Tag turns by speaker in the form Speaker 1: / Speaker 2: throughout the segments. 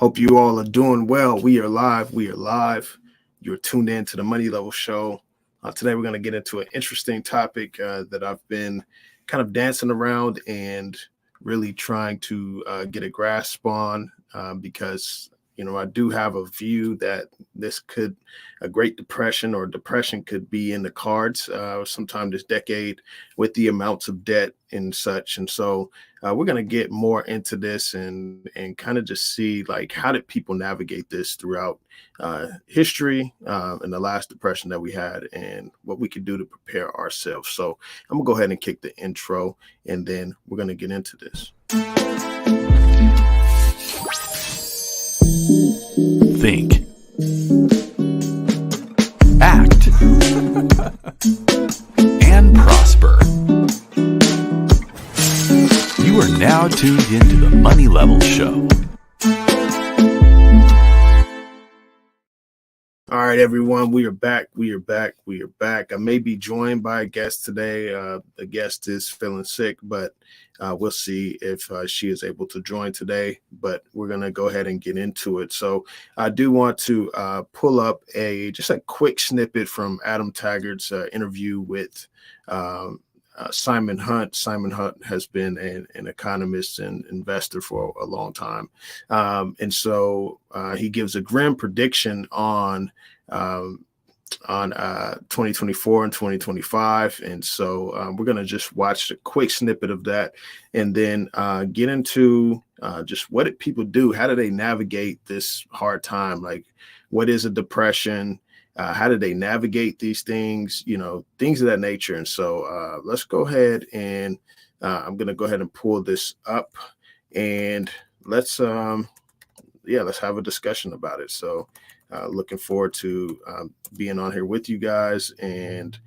Speaker 1: Hope you all are doing well. We are live. We are live. You're tuned in to the Money Level Show. Today, we're going to get into an interesting topic that I've been kind of dancing around and really trying to get a grasp on because, I do have a view that a Great Depression or depression could be in the cards sometime this decade with the amounts of debt and such. And so we're going to get more into this and kind of just see, like, how did people navigate this throughout history and the last depression that we had and what we could do to prepare ourselves. So I'm going to go ahead and kick the intro and then we're going to get into this.
Speaker 2: Think. Act. And prosper. You are now tuned into the Money Level Show.
Speaker 1: All right, everyone, we are back. I may be joined by a guest today. The guest is feeling sick, but we'll see if she is able to join today. But we're going to go ahead and get into it. So I do want to pull up just a quick snippet from Adam Taggart's interview with Simon Hunt. Simon Hunt has been an economist and investor for a long time. And so he gives a grim prediction on 2024 and 2025. And so we're going to just watch a quick snippet of that and then get into just what did people do? How do they navigate this hard time? Like, what is a depression? How do they navigate these things, things of that nature. And so let's go ahead and I'm going to go ahead and pull this up and let's have a discussion about it. So looking forward to being on here with you guys. And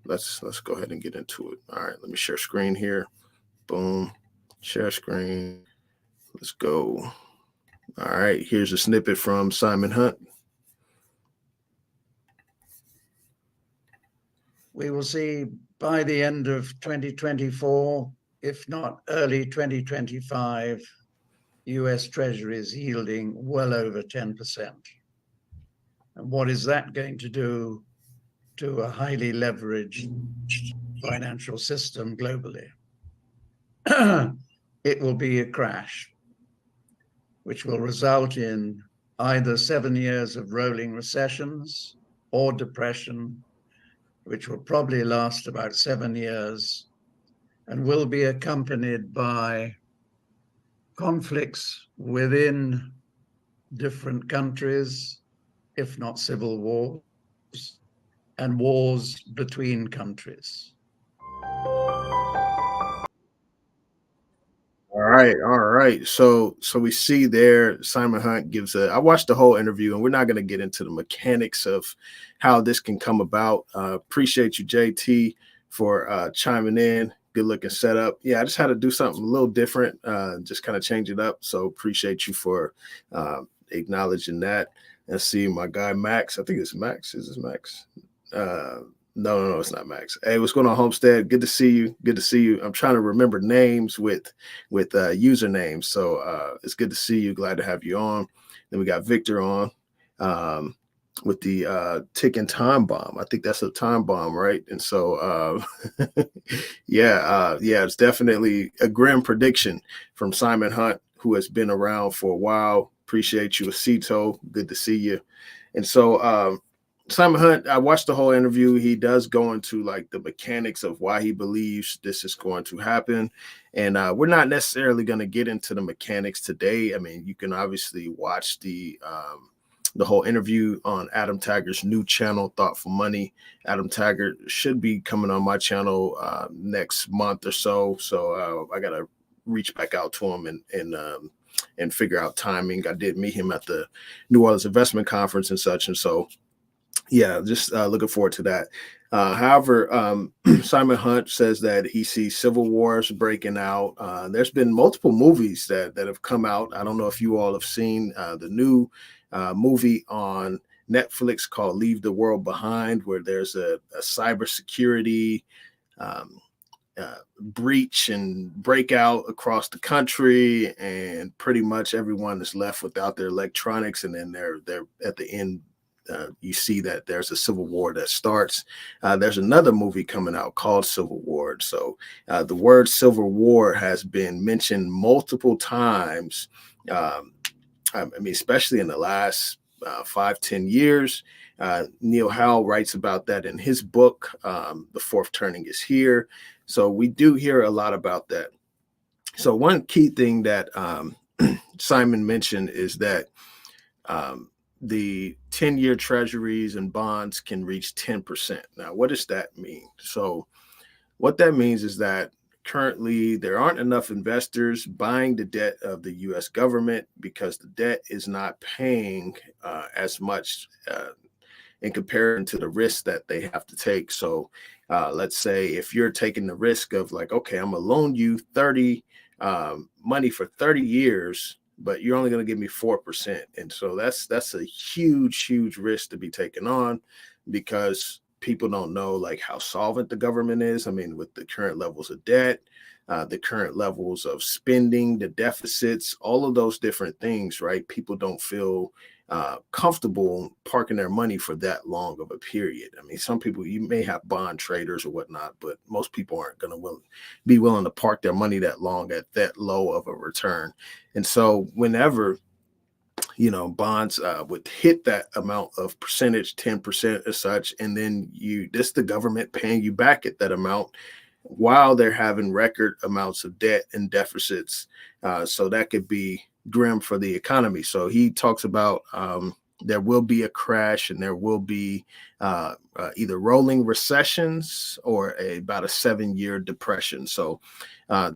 Speaker 1: let's go ahead and get into it. All right, let me share screen here. Boom, share screen. Let's go. All right, here's a snippet from Simon Hunt.
Speaker 3: We will see by the end of 2024, if not early 2025, US Treasuries yielding well over 10%. And what is that going to do to a highly leveraged financial system globally? It will be a crash, which will result in either 7 years of rolling recessions or depression, which will probably last about 7 years and will be accompanied by conflicts within different countries, if not civil wars, and wars between countries.
Speaker 1: All right. So we see there Simon Hunt I watched the whole interview and we're not going to get into the mechanics of how this can come about. Appreciate you, JT, for chiming in. Good looking setup. Yeah, I just had to do something a little different, just kind of change it up. So appreciate you for acknowledging that. And see my guy Max. I think it's Max. Is this Max? No, it's not Max. Hey, what's going on, Homestead? Good to see you. I'm trying to remember names with usernames. So it's good to see you. Glad to have you on. Then we got Victor on with the ticking time bomb. I think that's a time bomb, right? And so it's definitely a grim prediction from Simon Hunt, who has been around for a while. Appreciate you, Acito. Good to see you. And so Simon Hunt, I watched the whole interview. He does go into like the mechanics of why he believes this is going to happen. And we're not necessarily going to get into the mechanics today. I mean, you can obviously watch the whole interview on Adam Taggart's new channel, Thoughtful Money. Adam Taggart should be coming on my channel next month or so. So I got to reach back out to him and figure out timing. I did meet him at the New Orleans Investment Conference and such. And so just looking forward to that. However, Simon Hunt says that he sees civil wars breaking out. There's been multiple movies that have come out. I don't know if you all have seen the new movie on Netflix called Leave the World Behind, where there's a cybersecurity breach and break out across the country, and pretty much everyone is left without their electronics. And then they're at the end, you see that there's a civil war that starts. There's another movie coming out called Civil War. So the word Civil War has been mentioned multiple times. I mean, especially in the last 5-10 years. Neil Howe writes about that in his book, The Fourth Turning is Here. So we do hear a lot about that. So one key thing that Simon mentioned is that the 10-year treasuries and bonds can reach 10%. Now, what does that mean? So what that means is that currently there aren't enough investors buying the debt of the U.S. government because the debt is not paying as much in comparison to the risk that they have to take. So let's say if you're taking the risk of like, okay, I'm gonna loan you money for 30 years, but you're only going to give me 4%. And so that's a huge risk to be taken on, because people don't know like how solvent the government is. I mean, with the current levels of debt, the current levels of spending, the deficits, all of those different things, right? People don't feel comfortable parking their money for that long of a period. I mean, some people, you may have bond traders or whatnot, but most people aren't going to be willing to park their money that long at that low of a return. And so whenever, bonds would hit that amount of percentage, 10% as such, and then this the government paying you back at that amount while they're having record amounts of debt and deficits. So that could be grim for the economy. So he talks about there will be a crash, and there will be either rolling recessions or about a 7-year depression. So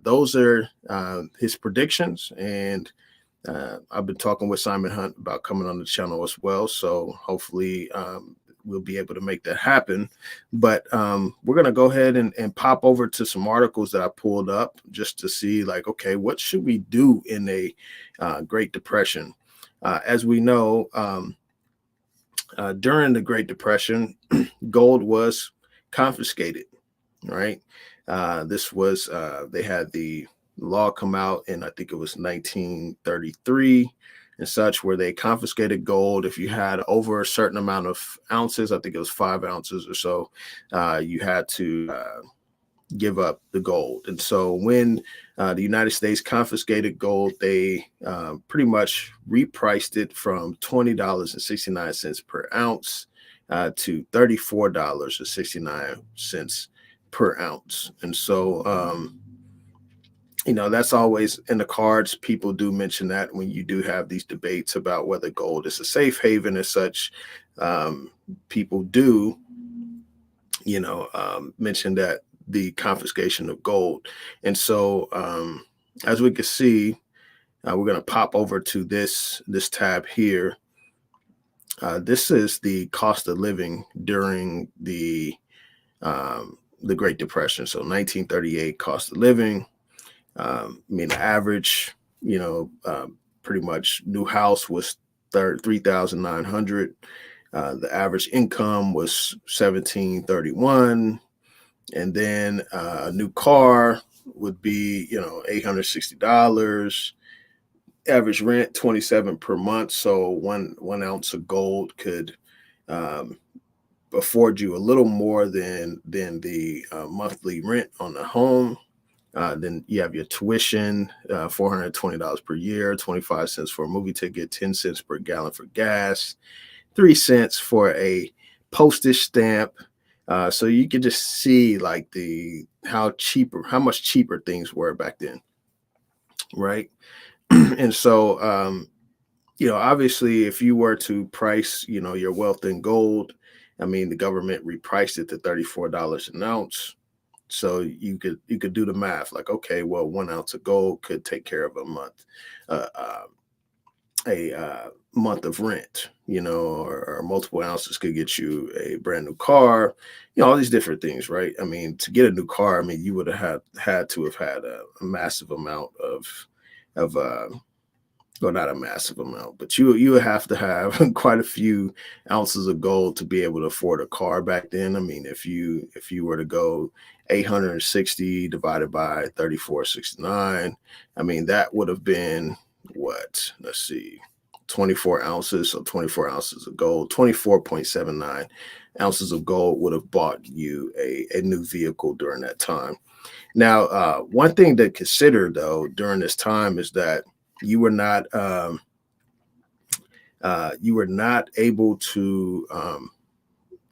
Speaker 1: those are his predictions. And I've been talking with Simon Hunt about coming on the channel as well. So hopefully we'll be able to make that happen. But we're going to go ahead and pop over to some articles that I pulled up just to see like, okay, what should we do in a Great Depression? As we know, during the Great Depression, gold was confiscated, right? This was, they had the law come out in, I think it was 1933 and such, where they confiscated gold. If you had over a certain amount of ounces, I think it was 5 ounces or so, you had to give up the gold. And so when the United States confiscated gold, they pretty much repriced it from $20.69 per ounce to $34.69 per ounce. And so, that's always in the cards. People do mention that when you do have these debates about whether gold is a safe haven as such. People do, mention that the confiscation of gold. And so as we can see, we're going to pop over to this tab here. This is the cost of living during the Great Depression. So 1938 cost of living. The average, pretty much new house was $3,900. The average income was $1,731. And then a new car would be, $860. Average rent, $27 per month. So one ounce of gold could afford you a little more than the monthly rent on the home. Then you have your tuition, $420 per year, 25 cents for a movie ticket, 10 cents per gallon for gas, 3 cents for a postage stamp. So you can just see like how much cheaper things were back then, right? And so, obviously, if you were to price, your wealth in gold, I mean, the government repriced it to $34 an ounce. So you could do the math, like, okay, well, 1 ounce of gold could take care of a month of rent, or multiple ounces could get you a brand new car, all these different things, right? I mean, to get a new car, I mean, you would have had to have had a massive amount of well, not a massive amount, but you would have to have quite a few ounces of gold to be able to afford a car back then. I mean, if you were to go 860 divided by 3469, I mean that would have been what? Let's see, 24 ounces. So 24 ounces of gold, 24.79 ounces of gold would have bought you a new vehicle during that time. Now, one thing to consider though during this time is that you were not you were not able to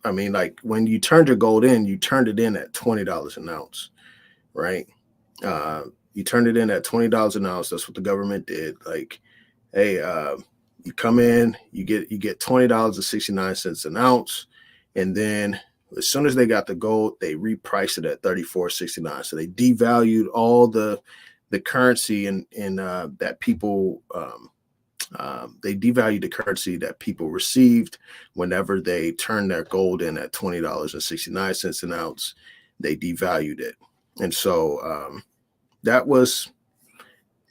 Speaker 1: I mean, like when you turned your gold in, you turned it in at $20 an ounce, right? uh you turned it in at $20 an ounce. That's what the government did. Like, hey, you come in, you get $20.69 an ounce, and then as soon as they got the gold, they repriced it at 34.69. So they devalued all the currency in that people they devalued the currency that people received whenever they turned their gold in at $20.69 an ounce. They devalued it, and so that was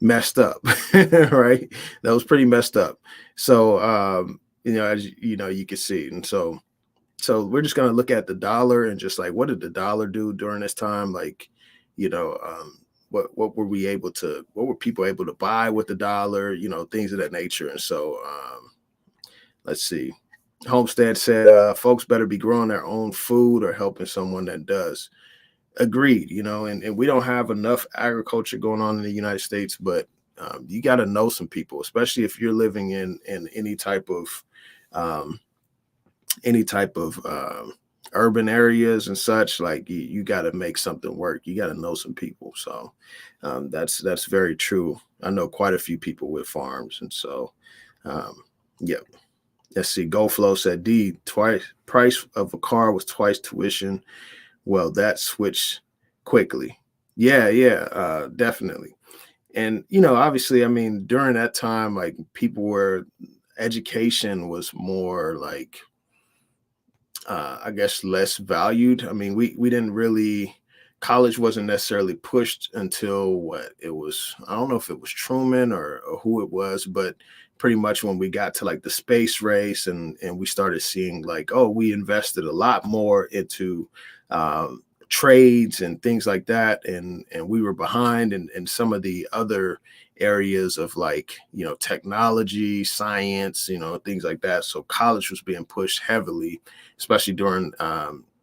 Speaker 1: messed up, right? That was pretty messed up. So as you know, you can see, and so we're just gonna look at the dollar and just like what did the dollar do during this time? Like, you know, what were people able to buy with the dollar? You know, things of that nature. And so let's see. Homestead said, folks better be growing their own food or helping someone that does. Agreed, and we don't have enough agriculture going on in the United States, but you got to know some people, especially if you're living in um, any type of urban areas and such. Like you got to make something work. You got to know some people. So that's very true. I know quite a few people with farms, and so yeah. Let's see. GoFlow said, "D twice price of a car was twice tuition." Well, that switched quickly. Yeah, yeah, definitely. And obviously, I mean, during that time, like education was more like, I guess, less valued. I mean, we didn't really, college wasn't necessarily pushed until what it was. I don't know if it was Truman or who it was, but pretty much when we got to like the space race and we started seeing like, oh, we invested a lot more into trades and things like that, and we were behind in some of the other areas of like technology, science, things like that. So college was being pushed heavily, especially during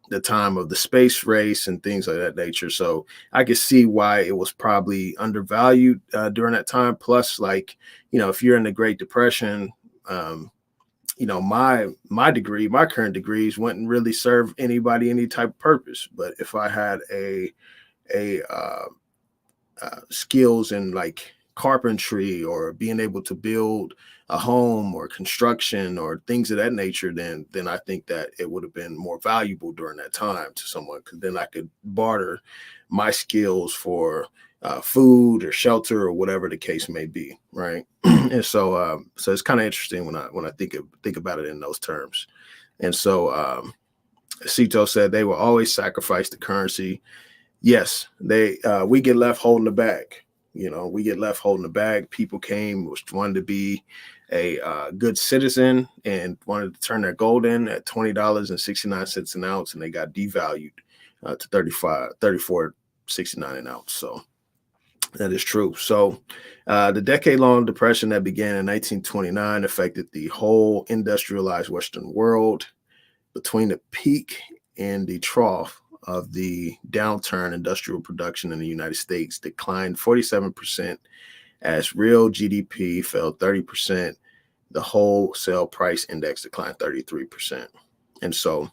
Speaker 1: the time of the space race and things like that nature. So I could see why it was probably undervalued during that time. Plus, like, if you're in the Great Depression, my degree, my current degrees wouldn't really serve anybody any type of purpose. But if I had a skills in like carpentry or being able to build a home or construction or things of that nature, then I think that it would have been more valuable during that time to someone, because then I could barter my skills for food or shelter or whatever the case may be, right? And so it's kind of interesting when I think about it in those terms. And so Cito said they will always sacrifice the currency. Yes, we get left holding the bag. We get left holding the bag. People wanted to be a good citizen and wanted to turn their gold in at $20.69 an ounce, and they got devalued to 34.69 an ounce. So that is true. So the decade-long depression that began in 1929 affected the whole industrialized Western world. Between the peak and the trough of the downturn, industrial production in the United States declined 47% as real GDP fell 30%. The wholesale price index declined 33%. And so,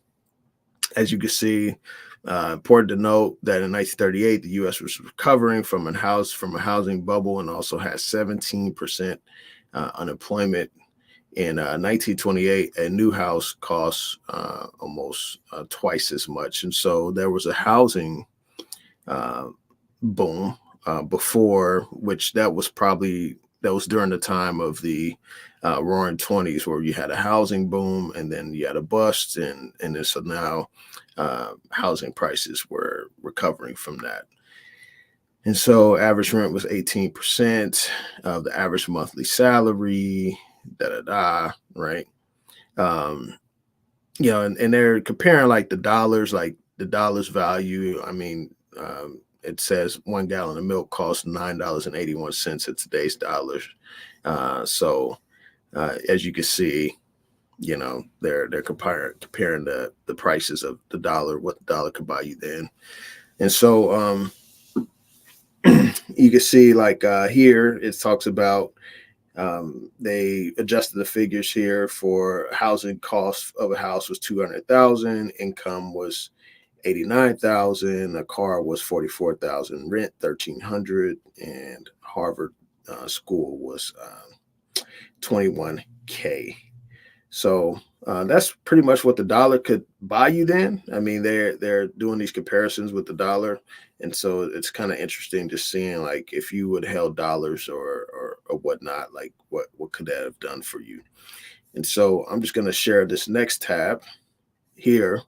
Speaker 1: as you can see, important to note that in 1938, the U.S. was recovering from a housing bubble and also had 17% unemployment. In 1928, a new house costs almost twice as much. And so there was a housing boom before, which that was during the time of the roaring 20s, where you had a housing boom and then you had a bust. And then so now housing prices were recovering from that. And so average rent was 18% of the average monthly salary, right? Um, and they're comparing like the dollar's value. I mean, it says 1 gallon of milk costs $9.81 at today's dollars. As you can see, they're comparing the prices of the dollar, what the dollar could buy you then. And so you can see like here it talks about they adjusted the figures here for housing cost of a house was 200,000, income was 89,000, a car was 44,000, rent 1,300, and Harvard school was 21K. So that's pretty much what the dollar could buy you then. I mean, they're doing these comparisons with the dollar, and so it's kind of interesting just seeing like if you would held dollars or whatnot, like what could that have done for you. And so I'm just going to share this next tab here.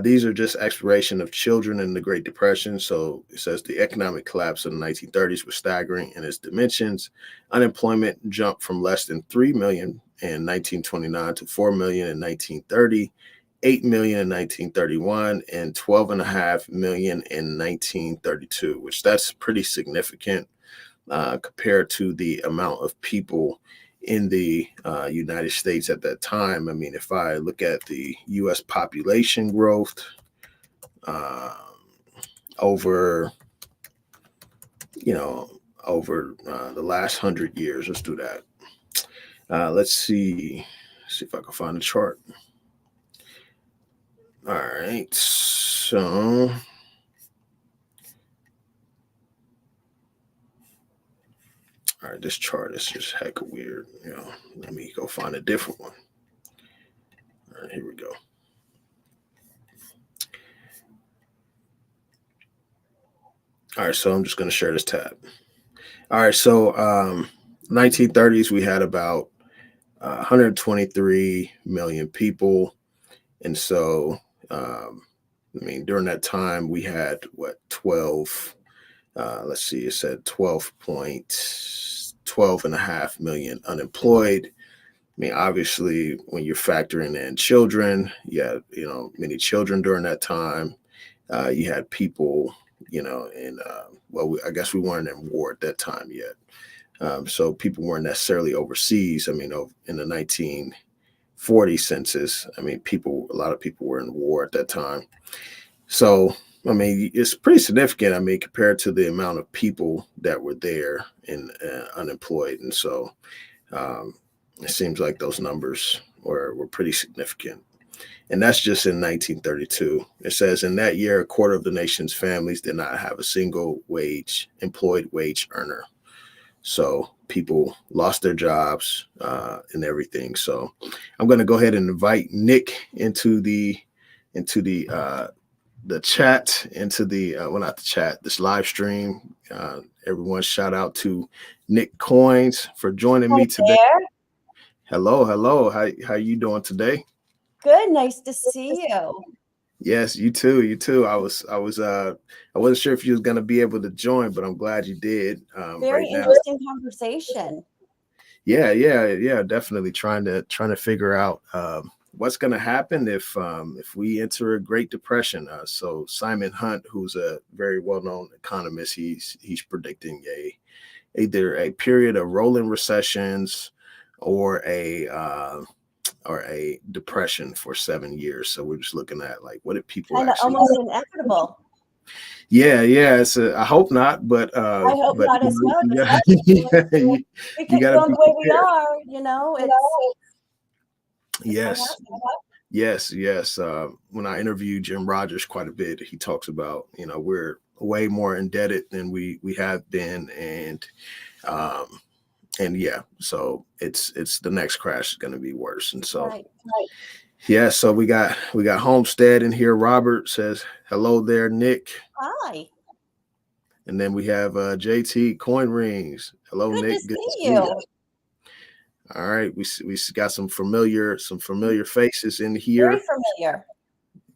Speaker 1: These are just exploration of children in the Great Depression. So it says the economic collapse of the 1930s was staggering in its dimensions. Unemployment jumped from less than 3 million in 1929 to 4 million in 1930, 8 million in 1931, and 12.5 million in 1932, which that's pretty significant compared to the amount of people in the United States at that time. I mean, if I look at the U.S. population growth over, over the last 100 years, let's do that. Let's see if I can find a chart. All right, so all right, this chart is just heck of weird. Let me go find a different one. All right, here we go. All right, so I'm just going to share this tab. All right, so 1930s, we had about 123 million people. And so, during that time, we had 12, let's see, it said 12.5 million unemployed. I mean, obviously, when you're factoring in children, many children during that time. You had people, I guess we weren't in war at that time yet. So people weren't necessarily overseas. I mean, in the 1940 census, I mean, a lot of people were in war at that time. So, I mean, it's pretty significant. I mean, compared to the amount of people that were there and unemployed. And so it seems like those numbers were pretty significant. And that's just in 1932. It says in that year, a quarter of the nation's families did not have a single employed wage earner. So people lost their jobs and everything. So I'm going to go ahead and invite Nick into the chat, this live stream. Everyone, shout out to Nick Coins for joining me today.
Speaker 4: There.
Speaker 1: Hello. How you doing today?
Speaker 4: Good. Nice to see you.
Speaker 1: Yes, you too. I wasn't sure if you was going to be able to join, but I'm glad you did.
Speaker 4: Very interesting conversation.
Speaker 1: Yeah, definitely trying to figure out what's going to happen if we enter a Great Depression. So Simon Hunt, who's a very well-known economist, he's predicting either a period of rolling recessions or a depression for 7 years. So we're just looking at like, what did people
Speaker 4: kind of
Speaker 1: actually
Speaker 4: almost inevitable.
Speaker 1: Yeah. I hope not, but
Speaker 4: I hope not as well.
Speaker 1: You
Speaker 4: Because
Speaker 1: gotta
Speaker 4: the
Speaker 1: be
Speaker 4: way we
Speaker 1: prepared.
Speaker 4: are,
Speaker 1: Yes. When I interview Jim Rogers quite a bit, he talks about, we're way more indebted than we have been. And yeah, so it's the next crash is going to be worse. And so,
Speaker 4: right.
Speaker 1: Yeah, so we got Homestead in here. Robert says, hello there, Nick.
Speaker 4: Hi.
Speaker 1: And then we have JT Coin Rings. Hello,
Speaker 4: Good
Speaker 1: Nick.
Speaker 4: to see you.
Speaker 1: All right, we got some familiar faces in here.
Speaker 4: Very familiar.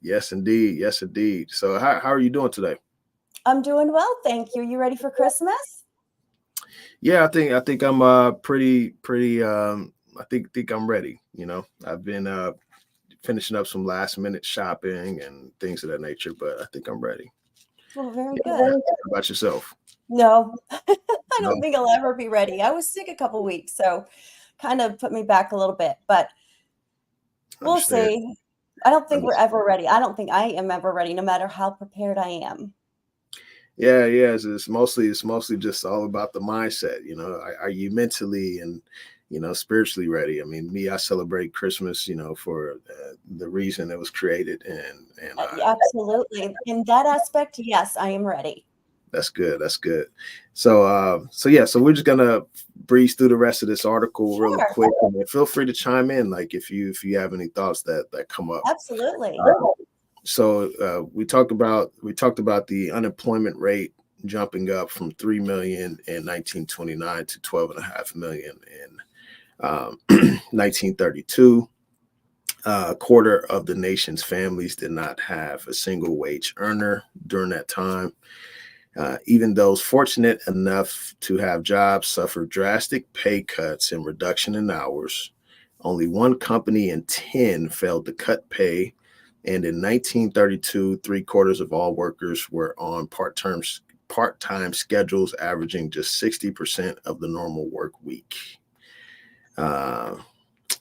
Speaker 1: Yes, indeed. So how are you doing today?
Speaker 4: I'm doing well, thank you. You ready for Christmas?
Speaker 1: Yeah, I think I'm pretty I think I'm ready. I've been finishing up some last minute shopping and things of that nature, but I think I'm ready.
Speaker 4: Well, very
Speaker 1: Yeah.
Speaker 4: good.
Speaker 1: How about yourself?
Speaker 4: No, I
Speaker 1: No,
Speaker 4: don't think I'll ever be ready. I was sick a couple weeks, so kind of put me back a little bit, but we'll
Speaker 1: understand.
Speaker 4: see. I don't think we're
Speaker 1: Understand.
Speaker 4: ever ready. I don't think I am ever ready, no matter how prepared I am.
Speaker 1: Yeah, yeah. It's mostly just all about the mindset. Are you mentally and spiritually ready? I mean, me, I celebrate Christmas, for the reason it was created, and
Speaker 4: Yeah, absolutely. In that aspect, yes, I am ready.
Speaker 1: that's good. That's good. So we're just gonna breeze through the rest of this article really
Speaker 4: Sure,
Speaker 1: quick, and then feel free to chime in, like if you have any thoughts that come up.
Speaker 4: absolutely.
Speaker 1: So we talked about the unemployment rate jumping up from 3 million in 1929 to 12.5 million in 1932. A quarter of the nation's families did not have a single wage earner during that time. Even those fortunate enough to have jobs suffered drastic pay cuts and reduction in hours. Only one company in 10 failed to cut pay. And in 1932, three-quarters of all workers were on part-time schedules, averaging just 60% of the normal work week. Uh,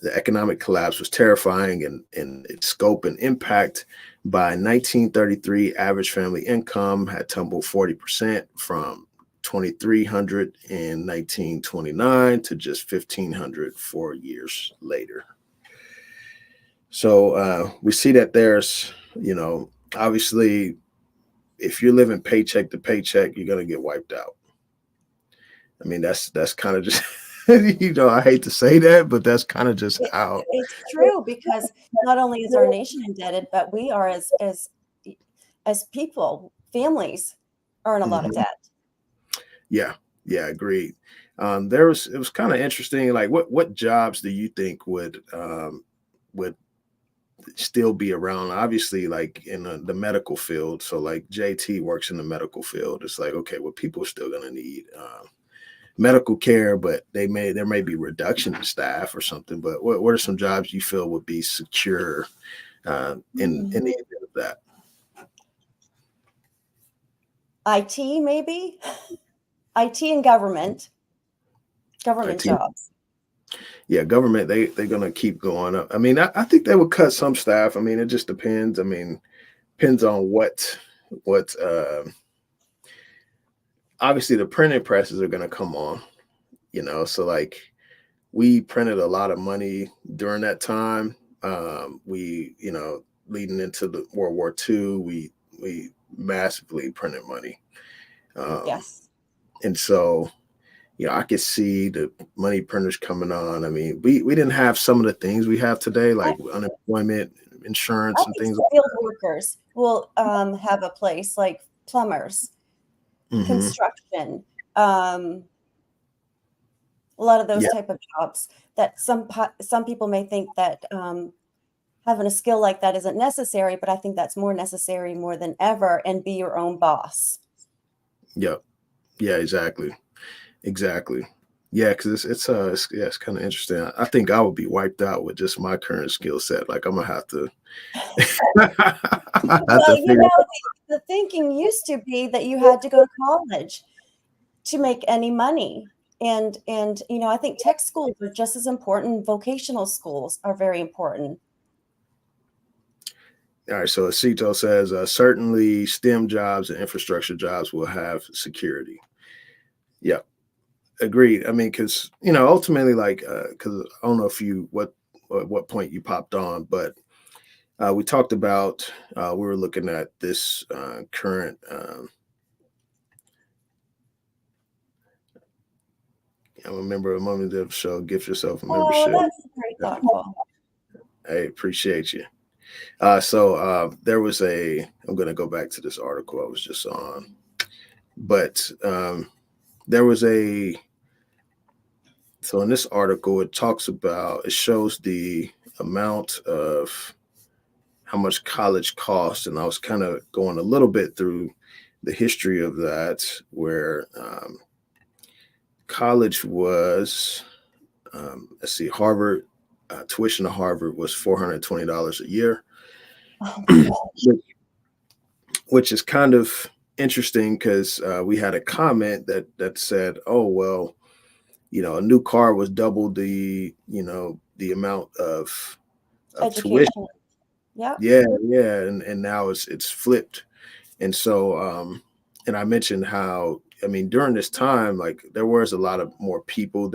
Speaker 1: the economic collapse was terrifying in its scope and impact. By 1933, average family income had tumbled 40% from 2,300 in 1929 to just 1,500 4 years later. So we see that there's, obviously, if you're living paycheck to paycheck, you're gonna get wiped out. I mean, that's kind of just, I hate to say that, but that's kind of just
Speaker 4: It,
Speaker 1: how.
Speaker 4: it's true because not only is our nation indebted, but we are as people, families are in a lot of
Speaker 1: Mhm.
Speaker 4: debt.
Speaker 1: Yeah, yeah, agreed. It was kind of interesting. Like, what jobs do you think would still be around? Obviously, like in the medical field. So, like JT works in the medical field. It's like, okay, well, people are still gonna need medical care, but there may be reduction in staff or something. But what are some jobs you feel would be secure in the event of that?
Speaker 4: IT maybe, IT and government
Speaker 1: IT.
Speaker 4: jobs.
Speaker 1: Yeah, government, they're gonna keep going up. I mean, I think they would cut some staff. I mean, it just depends. I mean, depends on what obviously the printing presses are gonna come on, so like we printed a lot of money during that time. We, leading into the World War II, we massively printed money. Um,
Speaker 4: Yes.
Speaker 1: and so I could see the money printers coming on. I mean, we didn't have some of the things we have today,
Speaker 4: I,
Speaker 1: like unemployment
Speaker 4: I
Speaker 1: insurance and
Speaker 4: think
Speaker 1: things
Speaker 4: skilled workers will have a place like plumbers,
Speaker 1: like that.
Speaker 4: construction, um, a lot of those
Speaker 1: Yeah,
Speaker 4: type of jobs that some people may think that having a skill like that isn't necessary, but I think that's more necessary more than ever, and be your own boss.
Speaker 1: yeah, yeah, exactly. Yeah, because it's kind of interesting. I think I would be wiped out with just my current skill set. Like I'm gonna have to, I have
Speaker 4: Well,
Speaker 1: to figure.
Speaker 4: the thinking used to be that you had to go to college to make any money. And I think tech schools are just as important. Vocational schools are very important.
Speaker 1: All right, so Cito says certainly STEM jobs and infrastructure jobs will have security. Yeah, agreed. I mean, because ultimately, like, because I don't know if you what point you popped on, but we talked about we were looking at this current. I'm a member of Mommy Dev Show. Gift yourself a
Speaker 4: Oh,
Speaker 1: membership.
Speaker 4: that's very thoughtful.
Speaker 1: I appreciate you. So there was I'm going to go back to this article I was just on, but there was so in this article, it shows the amount of how much college costs. And I was kind of going a little bit through the history of that, where college was, let's see, Harvard, tuition to Harvard was $420 a year,
Speaker 4: Oh my God.
Speaker 1: which is kind of interesting because we had a comment that said, "Oh well, a new car was double the amount of tuition."
Speaker 4: Education. Yeah.
Speaker 1: Yeah, yeah, and now it's flipped. And so, and I mentioned how, I mean, during this time, like there was a lot of more people um,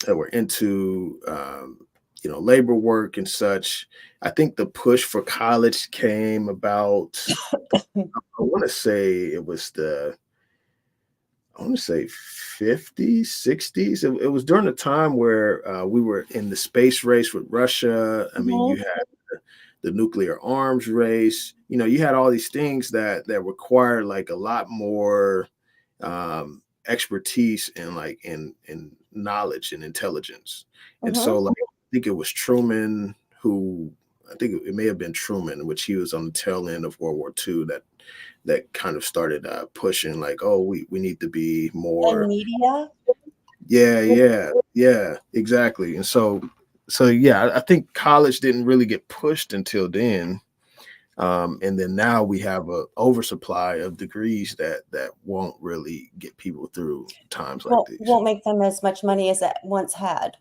Speaker 1: that were into labor work and such. I think the push for college came about, I want to say it was I want to say 50s, 60s. It was during the time where we were in the space race with Russia. I mean, you
Speaker 4: Mhm.
Speaker 1: had the nuclear arms race. You had all these things that required like a lot more expertise and like in knowledge and intelligence. And so,
Speaker 4: Mhm.
Speaker 1: like, I think it was Truman who, I think it may have been Truman, which he was on the tail end of World War II, that kind of started pushing like, oh, we need to be
Speaker 4: And
Speaker 1: more.
Speaker 4: media.
Speaker 1: Yeah, exactly. And so yeah, I think college didn't really get pushed until then. And then now we have a oversupply of degrees that won't really get people through times like these.
Speaker 4: Won't make them as much money as it once had.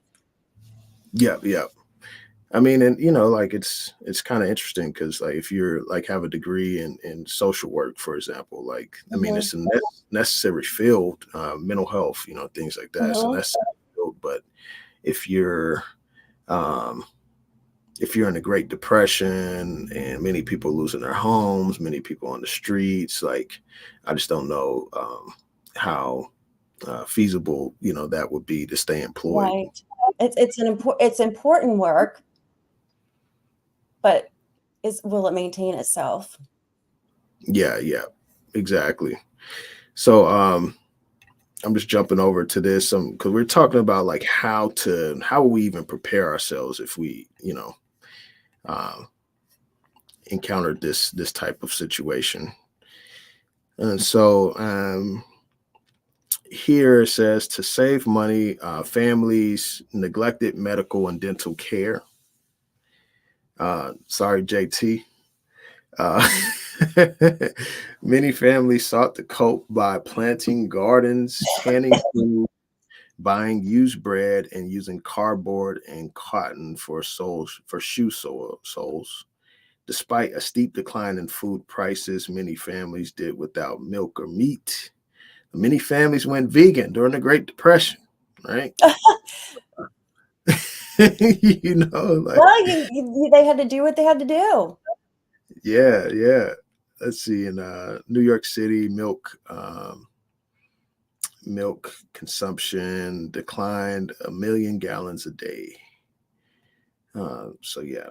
Speaker 1: Yeah. I mean, and like it's kind of interesting because like if you're like have a degree in social work, for example, like I mean
Speaker 4: Mhm.
Speaker 1: it's a necessary field, mental health, things like that. It's a
Speaker 4: Mhm.
Speaker 1: necessary field. But if you're um, if you're in the Great Depression and many people losing their homes, many people on the streets, like I just don't know how feasible that would be to stay employed.
Speaker 4: Right. It's important work, but will it maintain itself?
Speaker 1: Yeah, exactly. So I'm just jumping over to this because we're talking about like how we even prepare ourselves if we uh, encountered this type of situation. And so here it says to save money, families neglected medical and dental care. Sorry, JT. Uh, many families sought to cope by planting gardens, canning food, buying used bread, and using cardboard and cotton for soles. Despite a steep decline in food prices, many families did without milk or meat. Many families went vegan during the Great Depression, right? Like
Speaker 4: Well, they had to do what they had to do.
Speaker 1: yeah. Let's see, in New York City, milk consumption declined 1 million gallons a day. So yeah.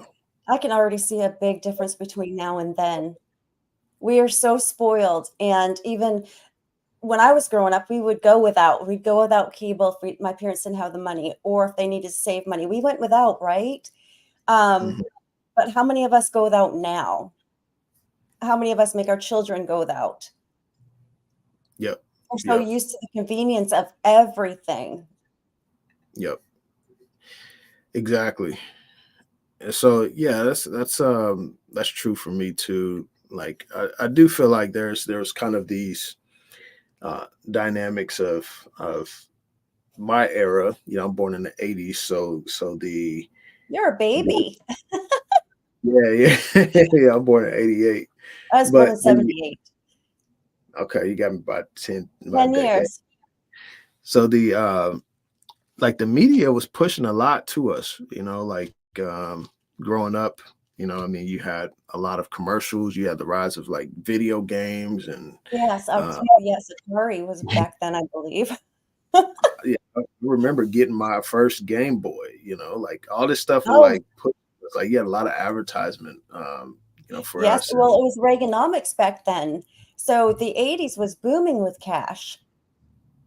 Speaker 4: I can already see a big difference between now and then. We are so spoiled, and even when I was growing up, we'd go without cable if my parents didn't have the money, or if they needed to save money, we went without, right?
Speaker 1: Mhm.
Speaker 4: But how many of us go without now? How many of us make our children go without?
Speaker 1: Yep.
Speaker 4: We're so
Speaker 1: Yep.
Speaker 4: used to the convenience of everything.
Speaker 1: Yep. Exactly. And so yeah, that's true for me too. Like I do feel like there's kind of these dynamics of my era. I'm born in the '80s, so the
Speaker 4: You're a baby.
Speaker 1: yeah yeah I'm born in '88.
Speaker 4: I was born
Speaker 1: But
Speaker 4: in 78.
Speaker 1: okay, you got me by 10 by a
Speaker 4: 10
Speaker 1: decade.
Speaker 4: years.
Speaker 1: So the like the media was pushing a lot to us, like growing up, I mean, you had a lot of commercials, you had the rise of like video games and
Speaker 4: Yes,
Speaker 1: uh
Speaker 4: yes, Atari was back then, I believe.
Speaker 1: yeah, I remember getting my first Game Boy, like all this stuff was
Speaker 4: Oh,
Speaker 1: like put like you had a lot of advertisement for
Speaker 4: yes,
Speaker 1: us.
Speaker 4: well, it was Reaganomics back then. So the '80s was booming with cash.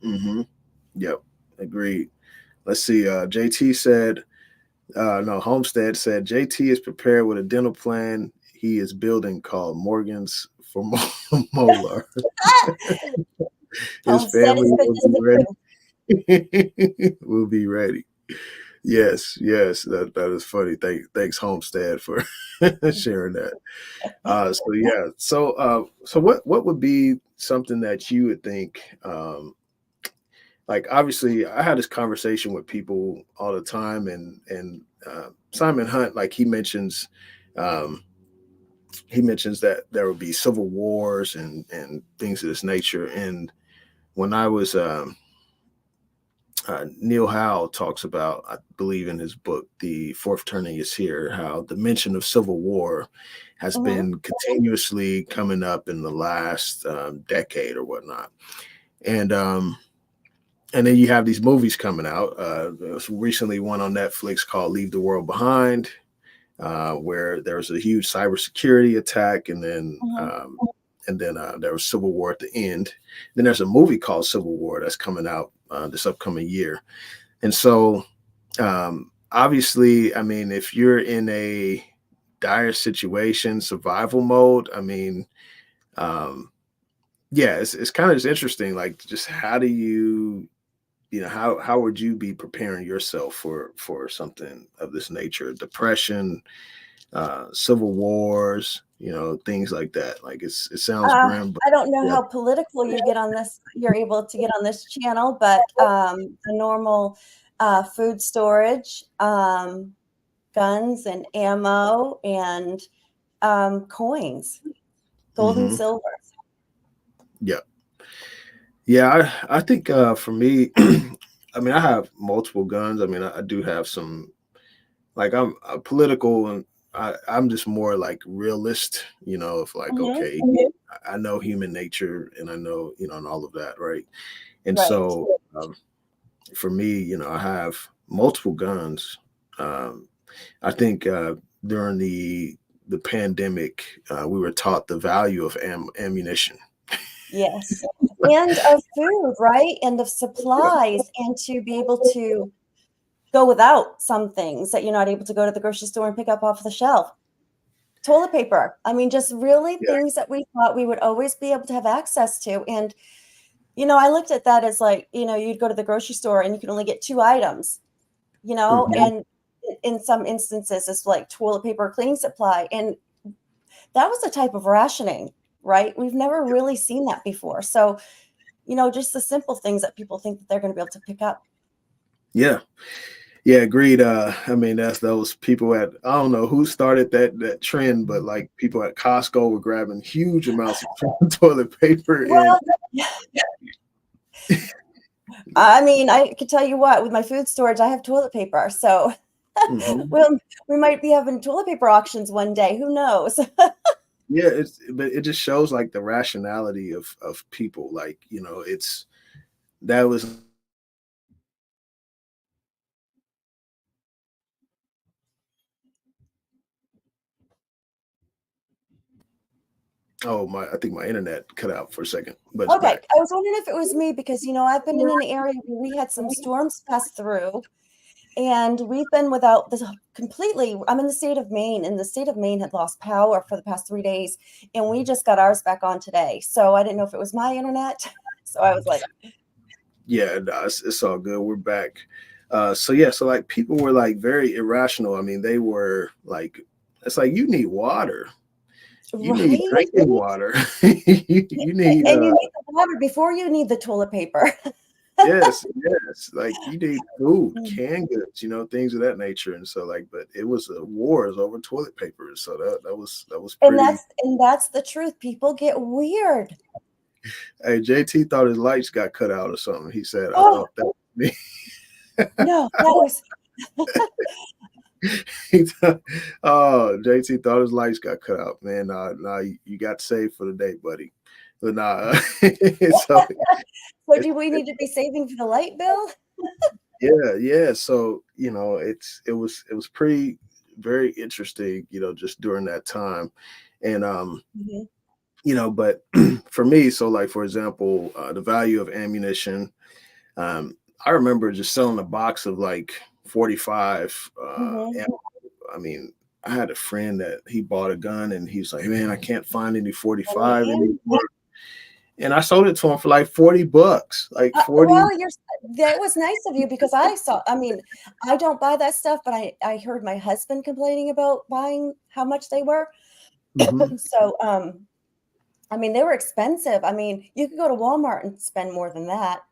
Speaker 1: And yep, agreed. Let's see, JT said no, Homestead said JT is prepared with a dental plan. he is building called Morgan's for Molar. His
Speaker 4: Homestead
Speaker 1: family
Speaker 4: is
Speaker 1: will
Speaker 4: goodness
Speaker 1: be
Speaker 4: to
Speaker 1: ready. Will be ready. Yes, yes, that is funny. Thanks Homestead for sharing that. So yeah, so what would be something that you would think, like obviously I had this conversation with people all the time, and Simon Hunt, like um, he mentions that there will be civil wars and things of this nature. And when I was Neil Howe talks about, I believe in his book, The Fourth Turning is Here, how the mention of civil war has
Speaker 4: Mhm.
Speaker 1: been continuously coming up in the last decade or whatnot. And and then you have these movies coming out. There was recently one on Netflix called Leave the World Behind, where there was a huge cybersecurity attack,
Speaker 4: Mhm.
Speaker 1: and then there was civil war at the end. Then there's a movie called Civil War that's coming out this upcoming year. And so, obviously, I mean, if you're in a dire situation, survival mode, I mean, um, yeah, it's kind of just interesting. Like, just how do you, how would you be preparing yourself for something of this nature? Depression, civil wars, things like that. Like it sounds grim, but
Speaker 4: I don't know
Speaker 1: yeah.
Speaker 4: how political you're able to get on this channel, but the normal food storage, guns and ammo, and coins, gold and
Speaker 1: Hmm.
Speaker 4: silver.
Speaker 1: Yeah. Yeah, I think for me, I mean, I have multiple guns. I mean, I do have some, like I'm political, and I'm just more like realist, of like,
Speaker 4: Mhm.
Speaker 1: okay, I know human nature, and I know, and all of that, right? And
Speaker 4: Right.
Speaker 1: so for me, I have multiple guns. Um, I think during the pandemic, we were taught the value of ammunition.
Speaker 4: Yes. And of food, right? And of supplies, and to be able to go without some things that you're not able to go to the grocery store and pick up off the shelf. Toilet paper. I mean, just really
Speaker 1: Yeah.
Speaker 4: things that we thought we would always be able to have access to. And, I looked at that as like, you'd go to the grocery store and you could only get 2 items,
Speaker 1: Mhm.
Speaker 4: and in some instances, it's like toilet paper, cleaning supply. And that was a type of rationing, right? We've never really seen that before. So, just the simple things that people think that they're going to be able to pick up.
Speaker 1: Yeah. Yeah, agreed. I mean, that's those people at, I don't know who started that trend, but like people at Costco were grabbing huge amounts of toilet paper and
Speaker 4: Well, I mean, I could tell you what, with my food storage, I have toilet paper. So
Speaker 1: Mhm.
Speaker 4: well, we might be having toilet paper auctions one day. Who knows?
Speaker 1: Yeah, but it just shows like the rationality of people. Like, it's that was, oh my, I think my internet cut out for a second, but it's
Speaker 4: Okay,
Speaker 1: back.
Speaker 4: I was wondering if it was me because, I've been in an area where we had some storms pass through, and we've been without this completely. I'm in the state of Maine, and the state of Maine had lost power for the past 3 days, and we just got ours back on today. So I didn't know if it was my internet. So I was like,
Speaker 1: Yeah, no, it's all good. We're back. So yeah, so like people were like very irrational. I mean, they were like, it's like you need water. You need
Speaker 4: right?
Speaker 1: drinking water. You need
Speaker 4: And you need the water before you need the toilet paper.
Speaker 1: yes, yes. Like you need food, canned goods, things of that nature. And so like, but it was wars over toilet paper. So that was
Speaker 4: And
Speaker 1: pretty.
Speaker 4: that's the truth. People get weird.
Speaker 1: Hey, JT thought his lights got cut out or something. He said, I
Speaker 4: Oh,
Speaker 1: thought that was me.
Speaker 4: no, that was
Speaker 1: Oh, JT thought his lights got cut out, man. Nah, you got saved for the day, buddy. But nah, so
Speaker 4: so do we need to be saving for the light bill?
Speaker 1: yeah. So it was pretty very interesting, just during that time, and
Speaker 4: Mhm.
Speaker 1: but for me, so like for example, the value of ammunition. Um, I remember just selling a box of like 45.
Speaker 4: Mhm.
Speaker 1: I mean, I had a friend that he bought a gun and he's like, man, I can't find any 45 anymore. And I sold it to him for like $40, like 40.
Speaker 4: Well, that was nice of you because I mean, I don't buy that stuff, but I heard my husband complaining about buying how much they were.
Speaker 1: Mhm.
Speaker 4: So, I mean, they were expensive. I mean, you could go to Walmart and spend more than that.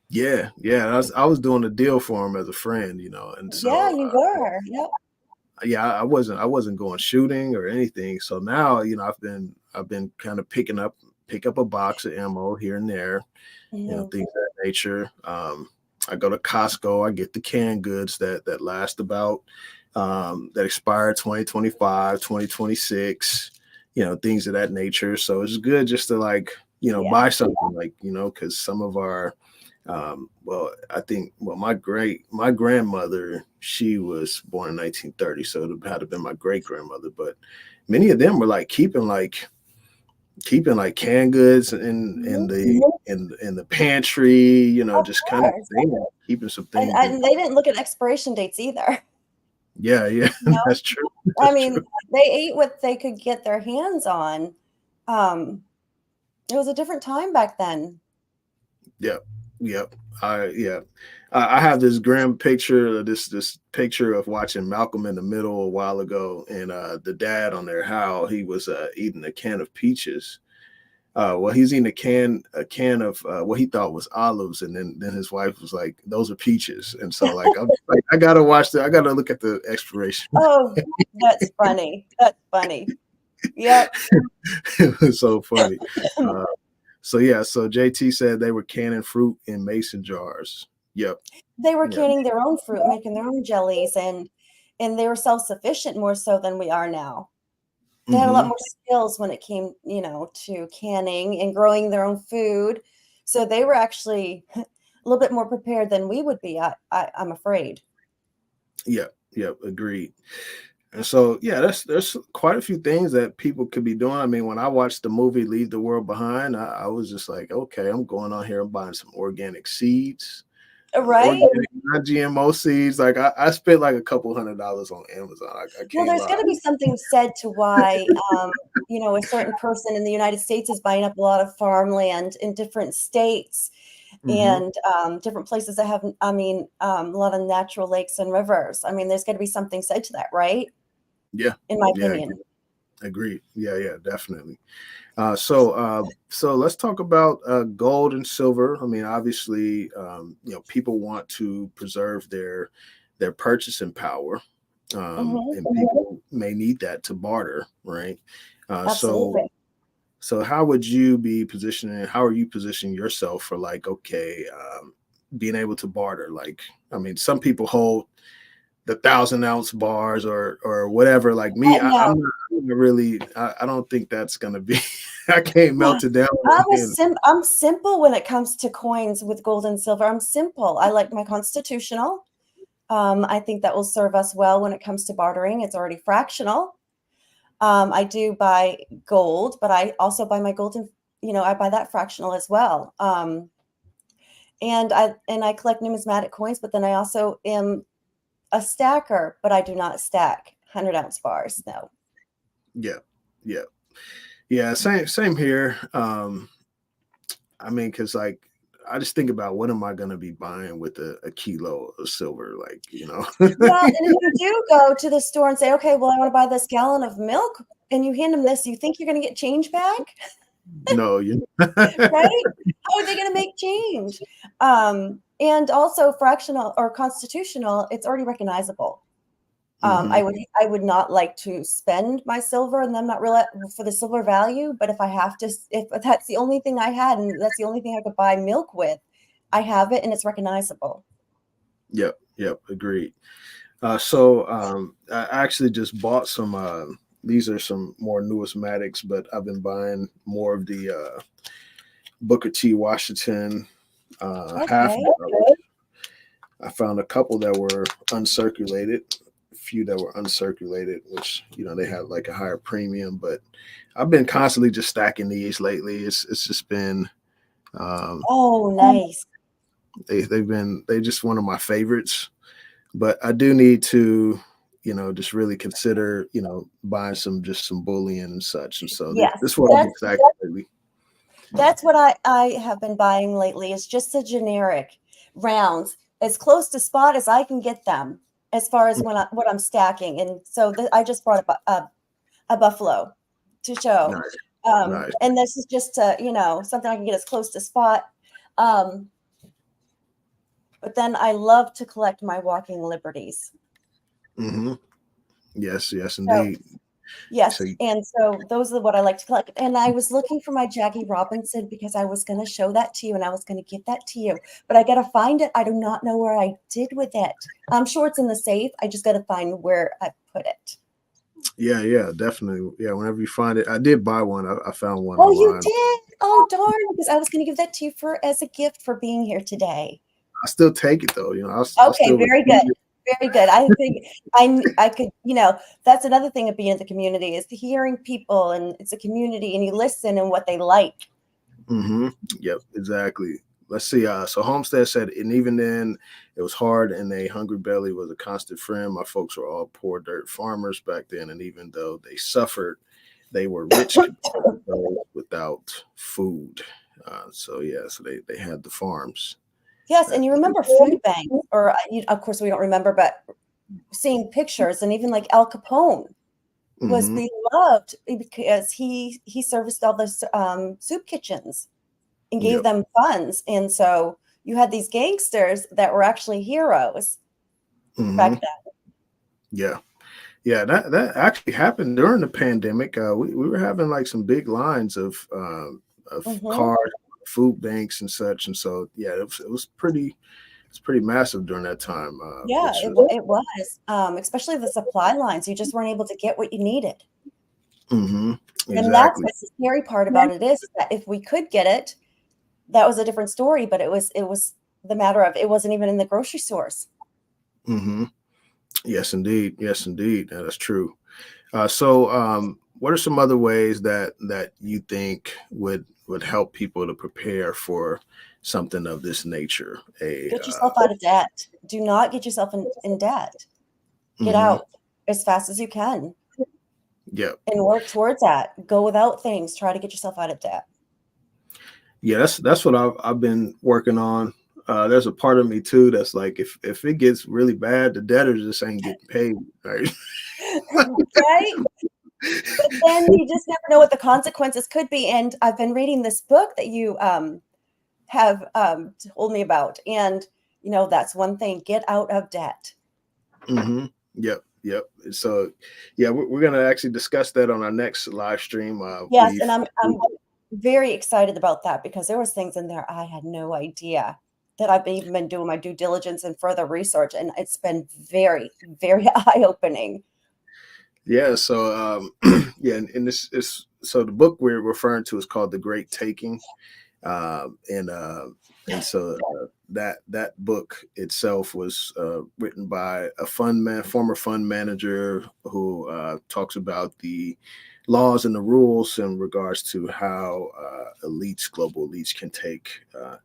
Speaker 1: Yeah, yeah. I was doing a deal for him as a friend, and
Speaker 4: Yeah,
Speaker 1: so
Speaker 4: you were. Yep.
Speaker 1: yeah, I wasn't going shooting or anything. So now, I've been kind of pick up a box of ammo here and there,
Speaker 4: Mhm.
Speaker 1: things of that nature. I go to Costco, I get the canned goods that last about that expire 2025, 2026, things of that nature. So it's good just to like,
Speaker 4: Yeah.
Speaker 1: buy something like, because some of our my grandmother, she was born in 1930, so it had to have been my great grandmother. But many of them were like keeping like canned goods in the pantry,
Speaker 4: Of
Speaker 1: just kind of
Speaker 4: course.
Speaker 1: keeping some
Speaker 4: And,
Speaker 1: things.
Speaker 4: and they didn't look at expiration dates either.
Speaker 1: Yeah, yeah,
Speaker 4: You know?
Speaker 1: that's true.
Speaker 4: I
Speaker 1: That's
Speaker 4: mean,
Speaker 1: true.
Speaker 4: they ate what they could get their hands on. Um, it was a different time back then.
Speaker 1: Yep, yep. Yeah. I have this grim picture, this picture of watching Malcolm in the Middle a while ago, and the dad on there, how he was eating a can of peaches. Well, he's eating a can of what he thought was olives, and then his wife was like, "Those are peaches." And so, like, I'm like, I gotta I gotta look at the expiration.
Speaker 4: Oh, that's funny. That's funny. Yep.
Speaker 1: It was so funny. Uh, so yeah, so JT said they were canning fruit in mason jars. Yep.
Speaker 4: They were
Speaker 1: Yeah.
Speaker 4: canning their own fruit, making their own jellies, and they were self-sufficient more so than we are now. They had a lot
Speaker 1: Hmm.
Speaker 4: more skills when it came, to canning and growing their own food. So they were actually a little bit more prepared than we would be, I'm afraid.
Speaker 1: Yep. Yep. Agreed. And so, yeah, there's quite a few things that people could be doing. I mean, when I watched the movie Leave the World Behind, I was just like, okay, I'm going on here and buying some organic seeds,
Speaker 4: Right?
Speaker 1: organic non-GMO seeds. Like I spent like a couple $100s on Amazon. I
Speaker 4: Well,
Speaker 1: can't
Speaker 4: there's
Speaker 1: lie.
Speaker 4: gotta be something said to why, a certain person in the United States is buying up a lot of farmland in different states
Speaker 1: Hmm.
Speaker 4: and, different places that have, I mean, a lot of natural lakes and rivers. I mean, there's gotta be something said to that, right?
Speaker 1: Yeah.
Speaker 4: In my
Speaker 1: Yeah.
Speaker 4: opinion.
Speaker 1: Agreed. Yeah. Yeah. Definitely. So let's talk about gold and silver. I mean, obviously, people want to preserve their purchasing power,
Speaker 4: Mhm.
Speaker 1: and people may need that to barter, right? Uh, so,
Speaker 4: Absolutely.
Speaker 1: so how would you be positioning? How are you positioning yourself for like, okay, being able to barter? Like, I mean, some people hold the 1,000 ounce bars or whatever. Like me,
Speaker 4: No.
Speaker 1: I'm not really. I don't think that's gonna be. I can't melt it down. And,
Speaker 4: I'm simple when it comes to coins with gold and silver. I'm simple. I like my constitutional. I think that will serve us well when it comes to bartering. It's already fractional. I do buy gold, but I also buy my gold and I buy that fractional as well. And I collect numismatic coins, but then I also am a stacker, but I do not stack 100-ounce bars. No.
Speaker 1: yeah, yeah, yeah. Same here. I mean, because like I just think about what am I gonna be buying with a kilo of silver, like
Speaker 4: Well, and if you do go to the store and say, okay, well, I want to buy this gallon of milk, and you hand them this, you think you're going to get change back,
Speaker 1: No, you.
Speaker 4: right? How are they going to make change? And also fractional or constitutional, it's already recognizable.
Speaker 1: Hmm.
Speaker 4: I would not like to spend my silver and then not realize for the silver value. But if I have to, if that's the only thing I had and that's the only thing I could buy milk with, I have it and it's recognizable.
Speaker 1: Yep, yep, agreed. I actually just bought some. These are some more numismatics, but I've been buying more of the Booker T. Washington half.
Speaker 4: Okay.
Speaker 1: I found a couple that were uncirculated, a few that were uncirculated, which they had like a higher premium. But I've been constantly just stacking these lately. It's just been
Speaker 4: Oh, nice.
Speaker 1: they just one of my favorites. But I do need to, just really consider, buying some bullion and such. And so
Speaker 4: Yes,
Speaker 1: this is what I'm excited lately.
Speaker 4: that's what I have been buying lately, is just the generic rounds, as close to spot as I can get them, as far as what I'm stacking. And so I just brought a buffalo to show.
Speaker 1: Nice. Nice.
Speaker 4: And this is just something I can get as close to spot. But then I love to collect my walking liberties.
Speaker 1: Mm-hmm. Yes, indeed.
Speaker 4: Yes.
Speaker 1: So
Speaker 4: And so those are what I like to collect. And I was looking for my Jackie Robinson because I was going to show that to you and I was going to give that to you, but I got to find it. I do not know where I did with it. I'm sure it's in the safe. I just got to find where I put it.
Speaker 1: Yeah, definitely. Yeah, whenever you find it. I did buy one. I found one.
Speaker 4: Oh,
Speaker 1: online.
Speaker 4: you did? Oh, darn. Because I was going to give that to you as a gift for being here today.
Speaker 1: I still take it though.
Speaker 4: Okay, very good. Very good. I think I could, that's another thing of being in the community, is hearing people, and it's a community and you listen and what they like.
Speaker 1: Mm-hmm. Yep, exactly. Let's see. So Homestead said, and even then it was hard, and a hungry belly was a constant friend. My folks were all poor dirt farmers back then, and even though they suffered, they were rich without food. So they had the farms.
Speaker 4: Yes, and you remember food banks, or of course we don't remember, but seeing pictures, and even like Al Capone was beloved because he serviced all the soup kitchens and gave them funds, and so you had these gangsters that were actually heroes back then.
Speaker 1: Yeah, that actually happened during the pandemic. We were having like some big lines of cars, food banks and such, and so it was pretty massive during that time.
Speaker 4: It was, especially the supply lines. You just weren't able to get what you needed.
Speaker 1: Exactly.
Speaker 4: And that's what the scary part about it is that if we could get it, that was a different story. But it was the matter of, it wasn't even in the grocery stores.
Speaker 1: Yes, indeed. That is true. So what are some other ways that you think would help people to prepare for something of this nature?
Speaker 4: Get yourself out of debt. Do not get yourself in debt. Get out as fast as you can.
Speaker 1: Yeah.
Speaker 4: And work towards that. Go without things. Try to get yourself out of debt.
Speaker 1: Yeah, that's what I've been working on. There's a part of me too that's like, if it gets really bad, the debtors just ain't getting paid, right?
Speaker 4: Right? But then you just never know what the consequences could be. And I've been reading this book that you have told me about, and that's one thing: get out of debt.
Speaker 1: Yep. So we're gonna actually discuss that on our next live stream.
Speaker 4: Yes, and I'm very excited about that, because there was things in there I had no idea, that I've even been doing my due diligence and further research, and it's been very, very eye-opening.
Speaker 1: Yeah. So and this is, so the book we're referring to is called The Great Taking, and so that book itself was written by a former fund manager who talks about the laws and the rules in regards to how global elites can take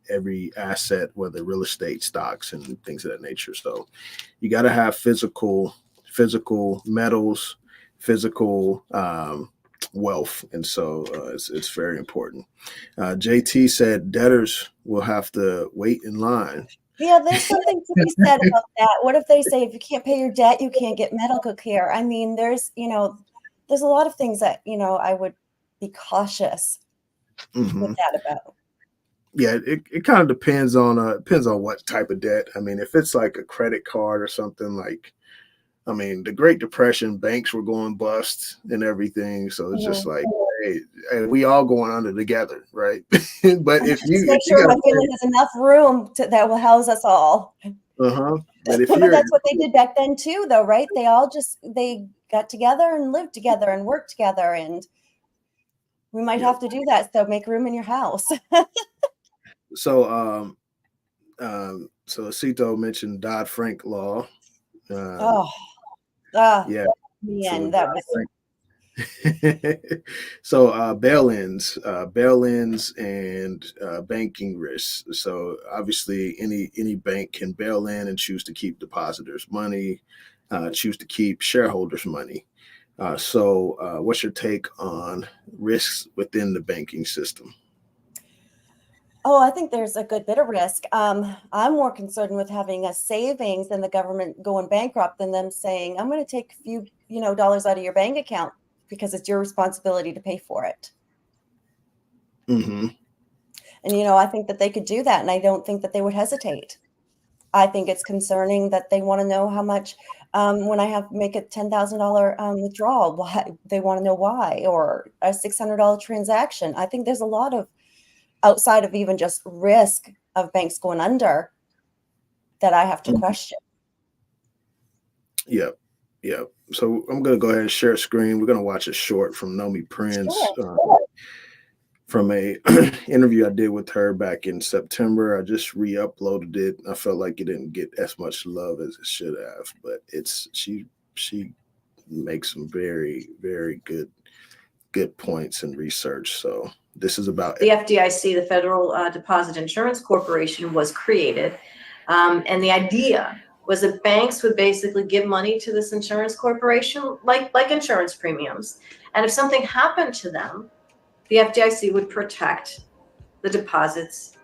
Speaker 1: every asset, whether real estate, stocks, and things of that nature. So you got to have physical metals, physical wealth, and so it's very important. JT said debtors will have to wait in line.
Speaker 4: Yeah, there's something to be said about that. What if they say, if you can't pay your debt, you can't get medical care? I mean, there's a lot of things that I would be cautious with that about.
Speaker 1: Yeah, it kind of depends on what type of debt. I mean, if it's like a credit card or something, like, I mean, the Great Depression, banks were going bust and everything. So it's just like, hey, we all going under together, right? But if you
Speaker 4: make sure my family has enough room that will house us all.
Speaker 1: But
Speaker 4: But that's what they did back then too, though, right? They got together and lived together and worked together, and we might have to do that. So make room in your house.
Speaker 1: So Cito mentioned Dodd-Frank law.
Speaker 4: Man, that was.
Speaker 1: So bail-ins and banking risks. So obviously any bank can bail in and choose to keep depositors' money. choose to keep shareholders' money. So what's your take on risks within the banking system?
Speaker 4: Oh, I think there's a good bit of risk. I'm more concerned with having a savings and the government going bankrupt than them saying, I'm going to take a few, dollars out of your bank account because it's your responsibility to pay for it.
Speaker 1: Mm-hmm.
Speaker 4: And, I think that they could do that. And I don't think that they would hesitate. I think it's concerning that they want to know how much, when I make a $10,000 withdrawal, why they want to know why, or a $600 transaction. I think there's a lot of, outside of even just risk of banks going under, that I have to question.
Speaker 1: Yep. Yep. So I'm going to go ahead and share a screen. We're going to watch a short from Nomi Prince.
Speaker 4: Sure.
Speaker 1: From a interview I did with her back in September. I just re-uploaded it. I felt like it didn't get as much love as it should have, but she makes some very, very good points and research. So this is about
Speaker 5: the FDIC, the Federal Deposit Insurance Corporation, was created, and the idea was that banks would basically give money to this insurance corporation, like insurance premiums, and if something happened to them, the FDIC would protect the deposits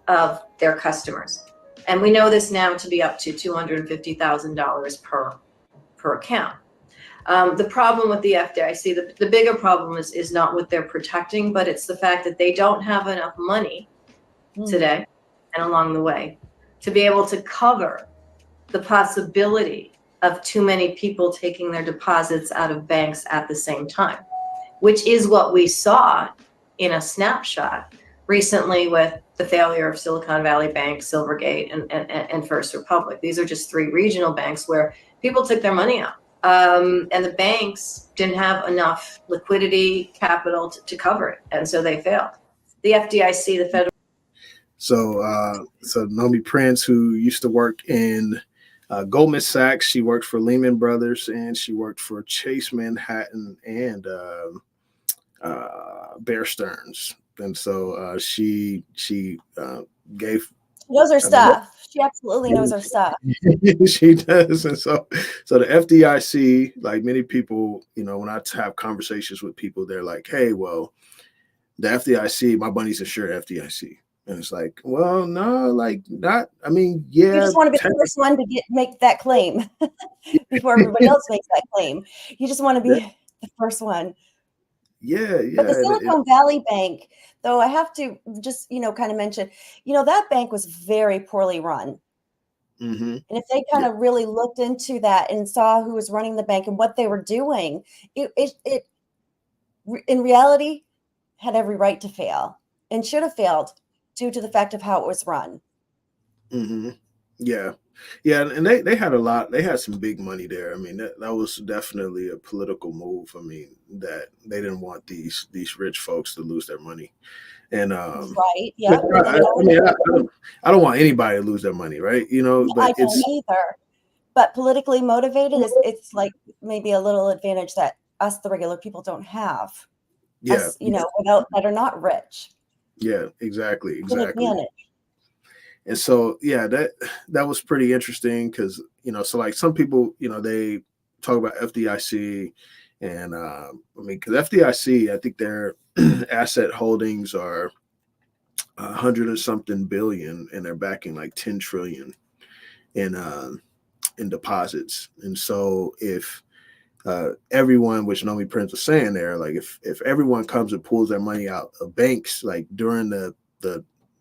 Speaker 5: of their customers. And we know this now to be up to $250,000 per account. The problem with the FDIC, the bigger problem is not what they're protecting, but it's the fact that they don't have enough money today and along the way to be able to cover the possibility of too many people taking their deposits out of banks at the same time, which is what we saw in a snapshot recently with the failure of Silicon Valley Bank, Silvergate, and First Republic. These are just three regional banks where people took their money out. And the banks didn't have enough liquidity capital to cover it. And so they failed. The FDIC, the federal.
Speaker 1: So Nomi Prince, who used to work in Goldman Sachs, she worked for Lehman Brothers, and she worked for Chase Manhattan and Bear Stearns. And so she gave.
Speaker 4: She knows her stuff. She absolutely knows her stuff.
Speaker 1: She does. And so the FDIC, like many people, when I have conversations with people, they're like, hey, well, the FDIC, my money's insured FDIC. And it's like, well, no, like not. I mean, yeah.
Speaker 4: You just want to be the first one to make that claim before everybody else makes that claim. You just want to be the first one.
Speaker 1: Yeah.
Speaker 4: But the Silicon Valley Bank, though, I have to just, kind of mention, that bank was very poorly run.
Speaker 1: Mm-hmm.
Speaker 4: And if they kind of really looked into that and saw who was running the bank and what they were doing, it in reality had every right to fail and should have failed due to the fact of how it was run.
Speaker 1: Mm-hmm. Yeah. And they had a lot. They had some big money there. I mean, that was definitely a political move. I mean, that they didn't want these rich folks to lose their money. And
Speaker 4: right. Yeah.
Speaker 1: I don't want anybody to lose their money, right? But
Speaker 4: I don't either. But politically motivated it's like maybe a little advantage that us, the regular people, don't have.
Speaker 1: Yeah.
Speaker 4: Us, without that are not rich.
Speaker 1: Yeah, exactly.
Speaker 4: Advantage.
Speaker 1: And so, yeah, that was pretty interesting because, so like some people, they talk about FDIC and because FDIC, I think their asset holdings are 100 or something billion, and they're backing like 10 trillion in deposits. And so if everyone, which Nomi Prince was saying there, like if everyone comes and pulls their money out of banks, like during the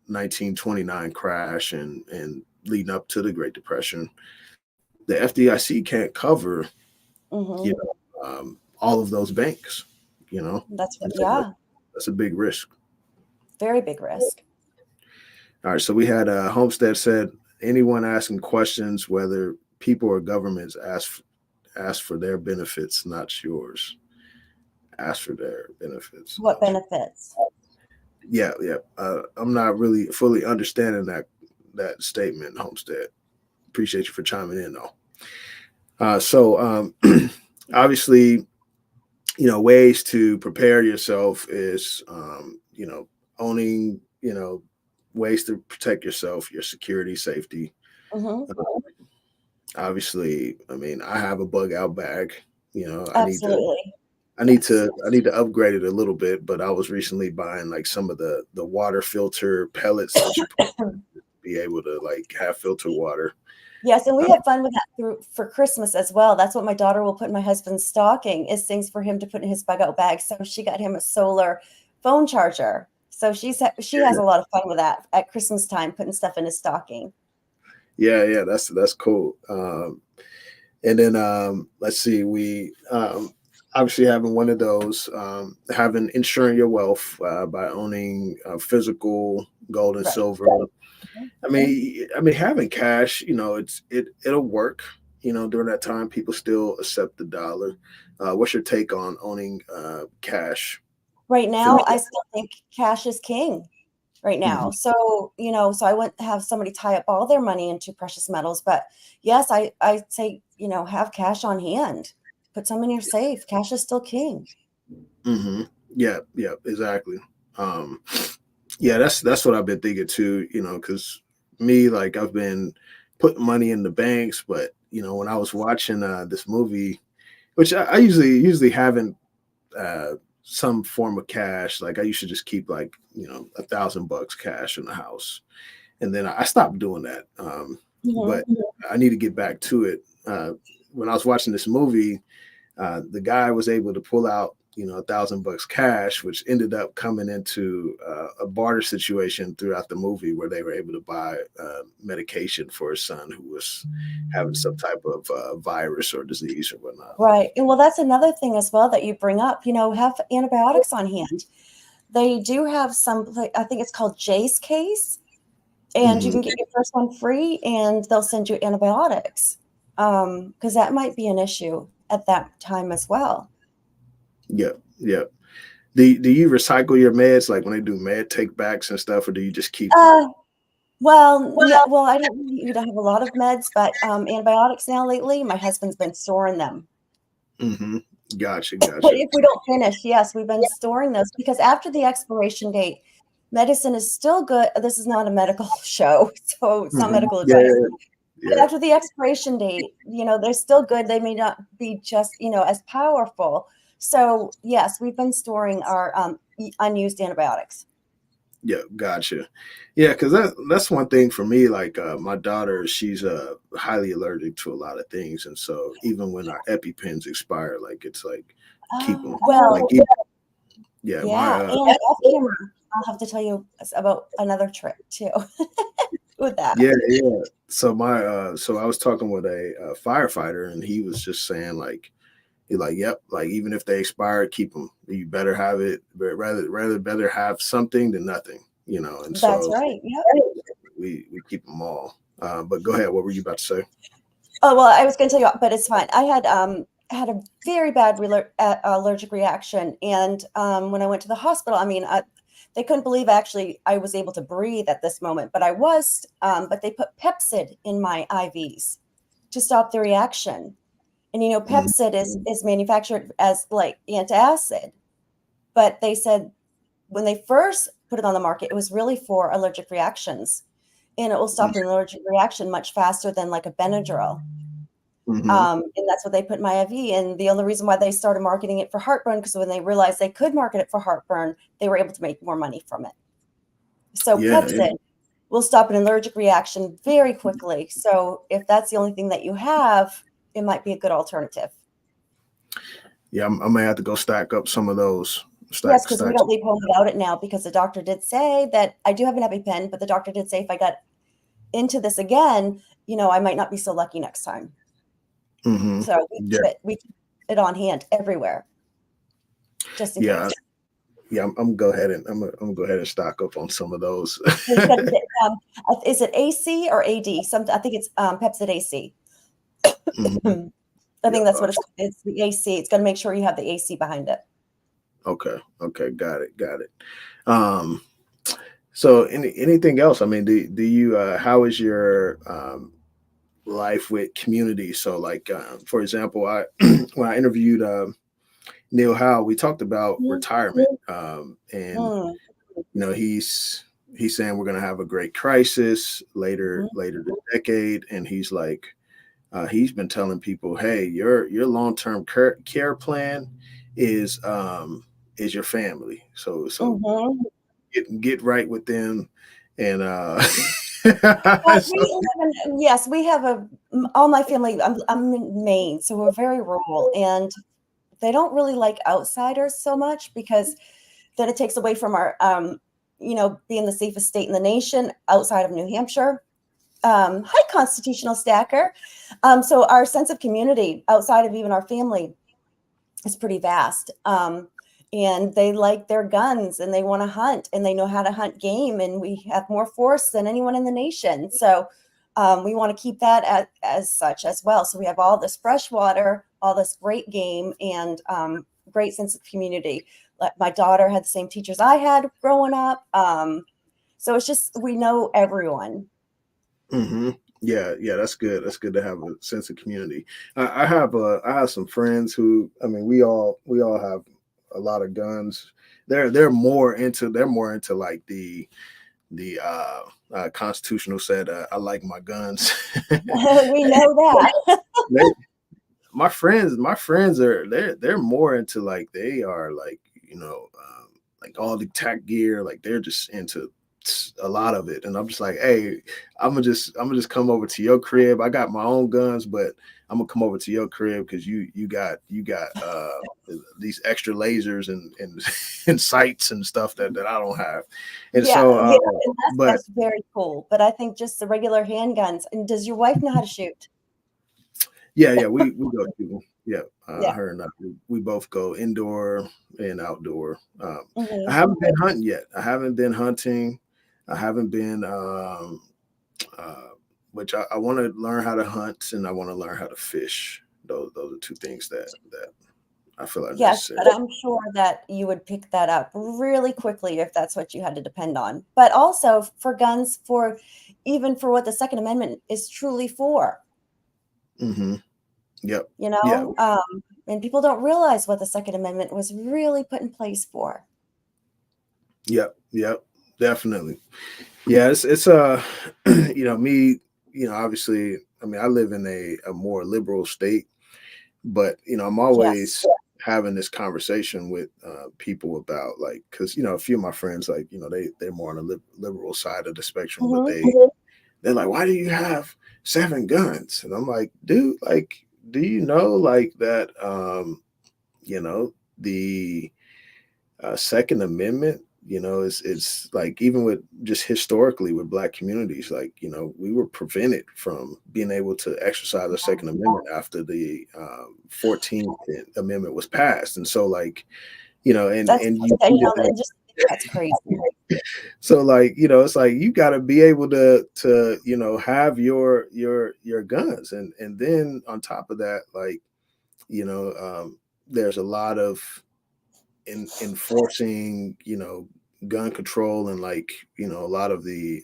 Speaker 1: 1929 crash and leading up to the Great Depression, the FDIC can't cover, all of those banks.
Speaker 4: That's
Speaker 1: that's a big risk.
Speaker 4: Very big risk.
Speaker 1: All right, so we had Homestead said, anyone asking questions, whether people or governments, ask for their benefits, not yours. Ask for their benefits.
Speaker 4: What benefits?
Speaker 1: Yeah. I'm not really fully understanding that statement, Homestead. Appreciate you for chiming in, though. So obviously, ways to prepare yourself is, owning, ways to protect yourself, your security, safety.
Speaker 4: Mm-hmm.
Speaker 1: obviously, I mean, I have a bug out bag. You know,
Speaker 4: Absolutely.
Speaker 1: I need
Speaker 4: Yes.
Speaker 1: to upgrade it a little bit, but I was recently buying like some of the water filter pellets that you put to be able to like have filtered water.
Speaker 4: Yes, and we
Speaker 1: Uh,
Speaker 4: have fun with that for Christmas as well. That's what my daughter will put in my husband's stocking is things for him to put in his bug out bag. So she got him a solar phone charger. So she has a lot of fun with that at Christmas time, putting stuff in his stocking.
Speaker 1: yeah, that's cool. And then let's see, we obviously having one of those, having insuring your wealth by owning physical gold and
Speaker 4: Right.
Speaker 1: silver.
Speaker 4: Mhm.
Speaker 1: I mean, having cash, you know, it'll work. You know, during that time, people still accept the dollar. What's your take on owning cash?
Speaker 4: Right now,
Speaker 1: Physical?
Speaker 4: I still think cash is king right now.
Speaker 1: Mhm.
Speaker 4: So, so I wouldn't have somebody tie up all their money into precious metals. But yes, I say, have cash on hand. Put some in your safe. Cash is still king.
Speaker 1: Hmm. Yeah, exactly. Um, yeah, that's what I've been thinking too. You know, because me, like, I've been putting money in the banks, but when I was watching this movie, which I usually haven't uh, some form of cash. Like, I used to just keep like $1,000 cash in the house, and then I stopped doing that. But
Speaker 4: Mhm.
Speaker 1: I need to get back to it. When I was watching this movie, the guy was able to pull out $1,000 cash, which ended up coming into a barter situation throughout the movie where they were able to buy medication for his son who was having some type of virus or disease or whatnot.
Speaker 4: Right. And well, that's another thing as well that you bring up, have antibiotics on hand. They do have some, like, I think it's called Jay's Case, and you
Speaker 1: Hmm.
Speaker 4: can get your first one free and they'll send you antibiotics. Because that might be an issue at that time as well.
Speaker 1: Yep. Do you recycle your meds like when they do med take backs and stuff, or do you just keep them?
Speaker 4: Uh, well, no, well, I don't need you to have a lot of meds, but antibiotics now lately, my husband's been storing them.
Speaker 1: Hmm. Gotcha,
Speaker 4: But
Speaker 1: gotcha.
Speaker 4: if we don't finish, yes, we've been storing those because after the expiration date, medicine is still good. This is not a medical show, so it's not
Speaker 1: Hmm.
Speaker 4: medical
Speaker 1: Yeah,
Speaker 4: advice. But
Speaker 1: yeah,
Speaker 4: after the expiration date, they're still good. They may not be just, as powerful. So yes, we've been storing our unused antibiotics.
Speaker 1: yeah. Gotcha. Yeah, because that's one thing for me. Like my daughter, she's highly allergic to a lot of things, and so even when our EpiPens expire, like it's like keep them. Like
Speaker 4: Well,
Speaker 1: yeah, my
Speaker 4: yeah, and off camera, I'll have to tell you about another trip too with that.
Speaker 1: yeah. So so I was talking with a firefighter, and he was just saying like. He's like, yep, like even if they expire, keep them. You better have it, but rather better have something than nothing. And
Speaker 4: That's
Speaker 1: so
Speaker 4: right. Yep.
Speaker 1: we keep them all. But go ahead, what were you about to say?
Speaker 4: Oh, well, I was going to tell you, but it's fine. I had a very bad allergic reaction, and when I went to the hospital, I mean, they couldn't believe actually I was able to breathe at this moment, but I was. But they put Pepcid in my IVs to stop the reaction, and
Speaker 1: Mhm.
Speaker 4: Pepcid is manufactured as like antacid, but they said when they first put it on the market, it was really for allergic reactions, and it will stop an allergic reaction much faster than like a Benadryl.
Speaker 1: Mhm.
Speaker 4: And that's what they put in my IV. And the only reason why they started marketing it for heartburn, because when they realized they could market it for heartburn, they were able to make more money from it. So
Speaker 1: Yeah.
Speaker 4: Pepcid will stop an allergic reaction very quickly. So if that's the only thing that you have, it might be a good alternative.
Speaker 1: Yeah, I may have to go stack up some of those.
Speaker 4: Yes,
Speaker 1: Stack,
Speaker 4: because we
Speaker 1: stack.
Speaker 4: don't leave home without it now because the doctor did say that I do have an EpiPen, but the doctor did say if I got into this again, I might not be so lucky next time.
Speaker 1: Hmm.
Speaker 4: So
Speaker 1: Yeah,
Speaker 4: we keep it on hand everywhere, just in
Speaker 1: yeah,
Speaker 4: case.
Speaker 1: yeah. I'm gonna go ahead and I'm gonna go ahead and stock up on some of those.
Speaker 4: You gotta get, is it AC or AD? I think it's Pepcid AC.
Speaker 1: Mhm.
Speaker 4: I
Speaker 1: Yeah.
Speaker 4: think that's what it's the AC. It's gonna make sure you have the AC behind it.
Speaker 1: Okay. Got it. Um, so anything else? I mean, do you how is your life with community? So like for example, I when I interviewed Neil Howe, we talked about
Speaker 4: Mhm.
Speaker 1: retirement. And
Speaker 4: Mm,
Speaker 1: he's saying we're gonna have a great crisis later
Speaker 4: mhm.
Speaker 1: this decade. And he's like, he's been telling people, hey, your long-term care plan is your family. So
Speaker 4: Mhm.
Speaker 1: get right with them. And
Speaker 4: Well,
Speaker 1: so,
Speaker 4: yes, we have all my family. I'm in Maine, so we're very rural, and they don't really like outsiders so much because then it takes away from our, being the safest state in the nation outside of New Hampshire. Hi, constitutional stacker. So our sense of community outside of even our family is pretty vast. And they like their guns and they want to hunt and they know how to hunt game. And we have more force than anyone in the nation. So we want to keep that as such as well. So we have all this fresh water, all this great game, and great sense of community. Like my daughter had the same teachers I had growing up. So it's just, we know everyone.
Speaker 1: hmm yeah, that's good. That's good to have a sense of community. I have some friends who, I mean, we all have a lot of guns. They're more into like the constitutional said, I like my guns.
Speaker 4: We know that.
Speaker 1: They- my friends they're more into like, they are like, like all the tech gear, like they're just into a lot of it. And I'm just like, hey, I'm gonna just come over to your crib. I got my own guns, but I'm gonna come over to your crib because you got these extra lasers and and sights and stuff that I don't have. And
Speaker 4: Yeah,
Speaker 1: so
Speaker 4: yeah, and
Speaker 1: but
Speaker 4: that's very cool. But I think just the regular handguns. And does your wife know how to shoot?
Speaker 1: yeah, we go to, yeah,
Speaker 4: Yeah.
Speaker 1: her and I, we both go indoor and outdoor. I
Speaker 4: Mhm.
Speaker 1: haven't been hunting yet. I haven't been hunting. I haven't been, uh, which I want to learn how to hunt and I want to learn how to fish. Those are two things that I feel are
Speaker 4: Yes,
Speaker 1: necessary.
Speaker 4: but I'm sure that you would pick that up really quickly if that's what you had to depend on. But also for guns, for even for what the Second Amendment is truly for,
Speaker 1: hmm Yep.
Speaker 4: you
Speaker 1: Yeah.
Speaker 4: know? And people don't realize what the Second Amendment was really put in place for.
Speaker 1: Yep. Yep. Definitely. Yeah. It's me. Obviously, I mean, I live in a more liberal state, but I'm
Speaker 4: Yes.
Speaker 1: always having this conversation with people about, like, because a few of my friends, like, they're more on the liberal side of the spectrum, but
Speaker 4: Mhm.
Speaker 1: they're like, why do you have 7 guns? And I'm like, dude, like, do you know, like, that the Second Amendment, it's like, even with just historically with Black communities, like, we were prevented from being able to exercise the Second Amendment after the 14th Amendment was passed. And so, like,
Speaker 4: That's,
Speaker 1: and you
Speaker 4: I
Speaker 1: see
Speaker 4: know,
Speaker 1: that.
Speaker 4: and just that's crazy.
Speaker 1: So, like, it's like you got to be able to have your guns, and then on top of that, like, there's a lot of enforcing, gun control, and, like, a lot of the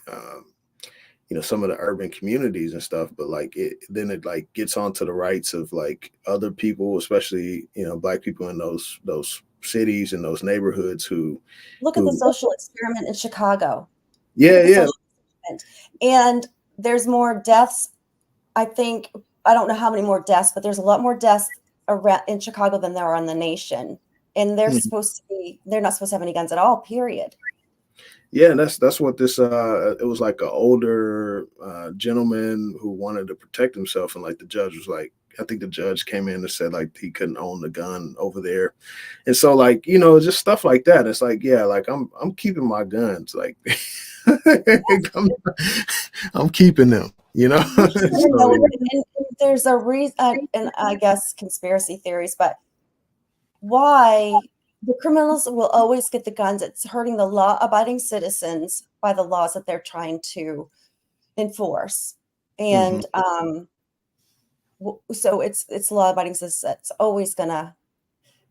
Speaker 1: some of the urban communities and stuff. But like, it like gets onto the rights of, like, other people, especially Black people in those cities and those neighborhoods
Speaker 4: Look at the
Speaker 1: who
Speaker 4: social experiment in Chicago. Look
Speaker 1: yeah,
Speaker 4: at the
Speaker 1: yeah.
Speaker 4: social experiment. And there's more deaths. I think, I don't know how many more deaths, but there's a lot more deaths around in Chicago than there are in the nation. And they're
Speaker 1: Mhm.
Speaker 4: they're not supposed to have any guns at all, period.
Speaker 1: Yeah, and that's what this it was like an older gentleman who wanted to protect himself, and, like, the judge was like, I think the judge came in and said, like, he couldn't own the gun over there. And so, like, just stuff like that. It's like, yeah, like, I'm keeping my guns, like, I'm, I'm keeping them,
Speaker 4: You just never know.
Speaker 1: So,
Speaker 4: And there's a reason, and I guess conspiracy theories, but why the criminals will always get the guns? It's hurting the law-abiding citizens by the laws that they're trying to enforce.
Speaker 1: mhm,
Speaker 4: And so it's law-abiding citizens that's always gonna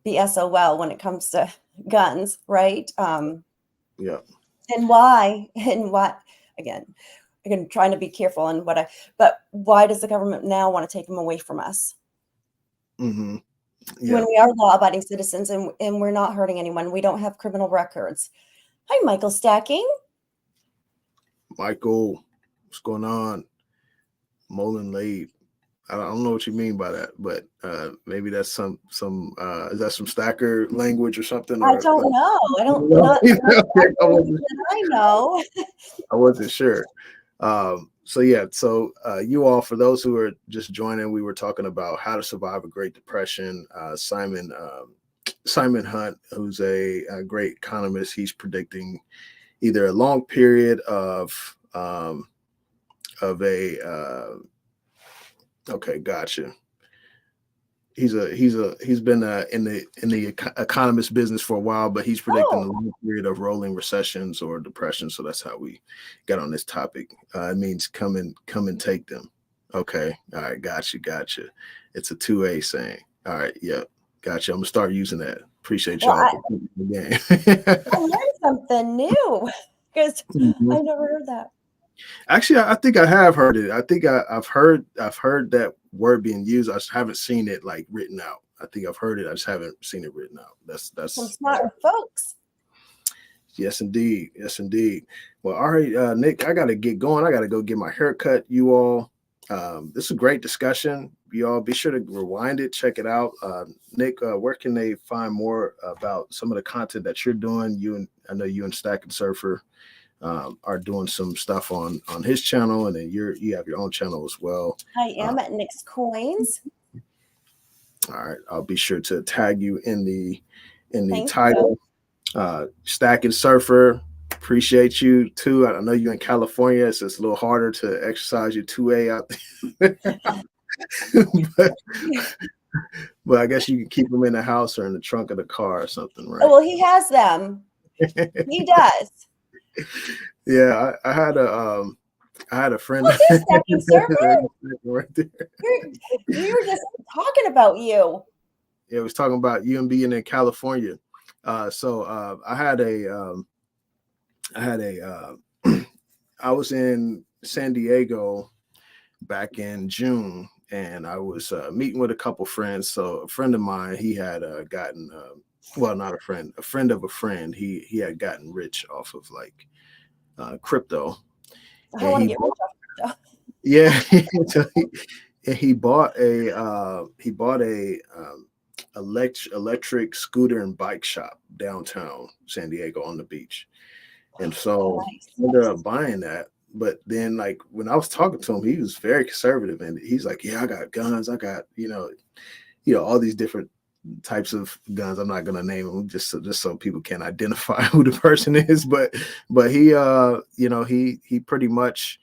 Speaker 4: be SOL when it comes to guns, right?
Speaker 1: yeah.
Speaker 4: And why? And what? Again, trying to be careful on what but why does the government now want to take them away from us
Speaker 1: hmm
Speaker 4: when
Speaker 1: Yeah.
Speaker 4: we are law-abiding citizens and we're not hurting anyone? We don't have criminal records. Hi, Michael Stacking.
Speaker 1: Michael, what's going on? Molin Lade. I don't know what you mean by that, but maybe that's some is that some stacker language or something?
Speaker 4: I
Speaker 1: Or
Speaker 4: don't know. I don't not
Speaker 1: okay, I wasn't,
Speaker 4: that I know.
Speaker 1: I wasn't sure. So yeah, so you all, for those who are just joining, we were talking about how to survive a Great Depression. Simon Hunt, who's a great economist, he's predicting either a long period of okay, gotcha. He's been in the economist business for a while, but he's predicting a
Speaker 4: Oh,
Speaker 1: long period of rolling recessions or depression. So that's how we got on this topic. It means come and take them. Okay, all right, gotcha. It's a 2A saying. All right, yeah, gotcha. I'm gonna start using that. Appreciate
Speaker 4: well,
Speaker 1: y'all
Speaker 4: I
Speaker 1: for putting it in the
Speaker 4: I learned something new because
Speaker 1: game.
Speaker 4: I never heard that.
Speaker 1: Actually, I think I have heard it. I think I've heard that word being used. I just haven't seen it like written out. I think I've heard it. I just haven't seen it written out.
Speaker 4: Some smarter folks.
Speaker 1: Yes, indeed. Yes, indeed. Well, all right, Nick, I got to get going. I got to go get my hair cut. You all, this is a great discussion. You all be sure to rewind it, check it out. Nick, where can they find more about some of the content that you're doing? I know you and Stack and Surfer are doing some stuff on his channel, and then you have your own channel as well.
Speaker 4: I am at Nick's Coins.
Speaker 1: All right, I'll be sure to tag you in the
Speaker 4: Thank
Speaker 1: title. Stack and Surfer, appreciate you too. I know you're in California, so it's a little harder to exercise your 2A out there. but I guess you can keep them in the house or in the trunk of the car or something, right?
Speaker 4: Oh, well, he has them. He does.
Speaker 1: Yeah, I had a friend.
Speaker 4: Look, there's Stacking Surfer.
Speaker 1: Right there.
Speaker 4: We were just talking about you.
Speaker 1: Yeah, I was talking about you and being in California. So I was in San Diego back in June, and I was meeting with a couple friends. So a friend of mine, he had gotten well, not a friend of a friend. He had gotten rich off of like crypto.
Speaker 4: I want to get rich off crypto.
Speaker 1: Yeah, so he bought a electric scooter and bike shop downtown San Diego on the beach. And so
Speaker 4: Nice.
Speaker 1: I ended up buying that. But then like when I was talking to him, he was very conservative, and he's like, yeah, I got guns, I got, all these different types of guns. I'm not gonna name them just so people can identify who the person is, but he he pretty much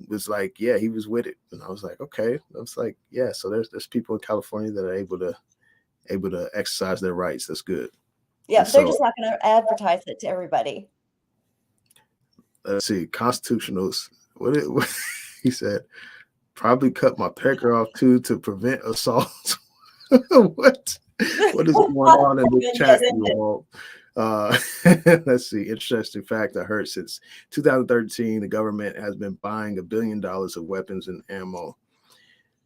Speaker 1: was like, yeah, he was with it. And I was like, okay. I was like, yeah, so there's people in California that are able to exercise their rights. That's good.
Speaker 4: Yeah,
Speaker 1: And
Speaker 4: they're
Speaker 1: so
Speaker 4: just not going to advertise it to everybody.
Speaker 1: let's see, constitutionals. What he said, probably cut my pecker off too to prevent assault. What is going on in this chat, you all? Let's see. Interesting fact I heard: since 2013, the government has been buying $1 billion of weapons and ammo.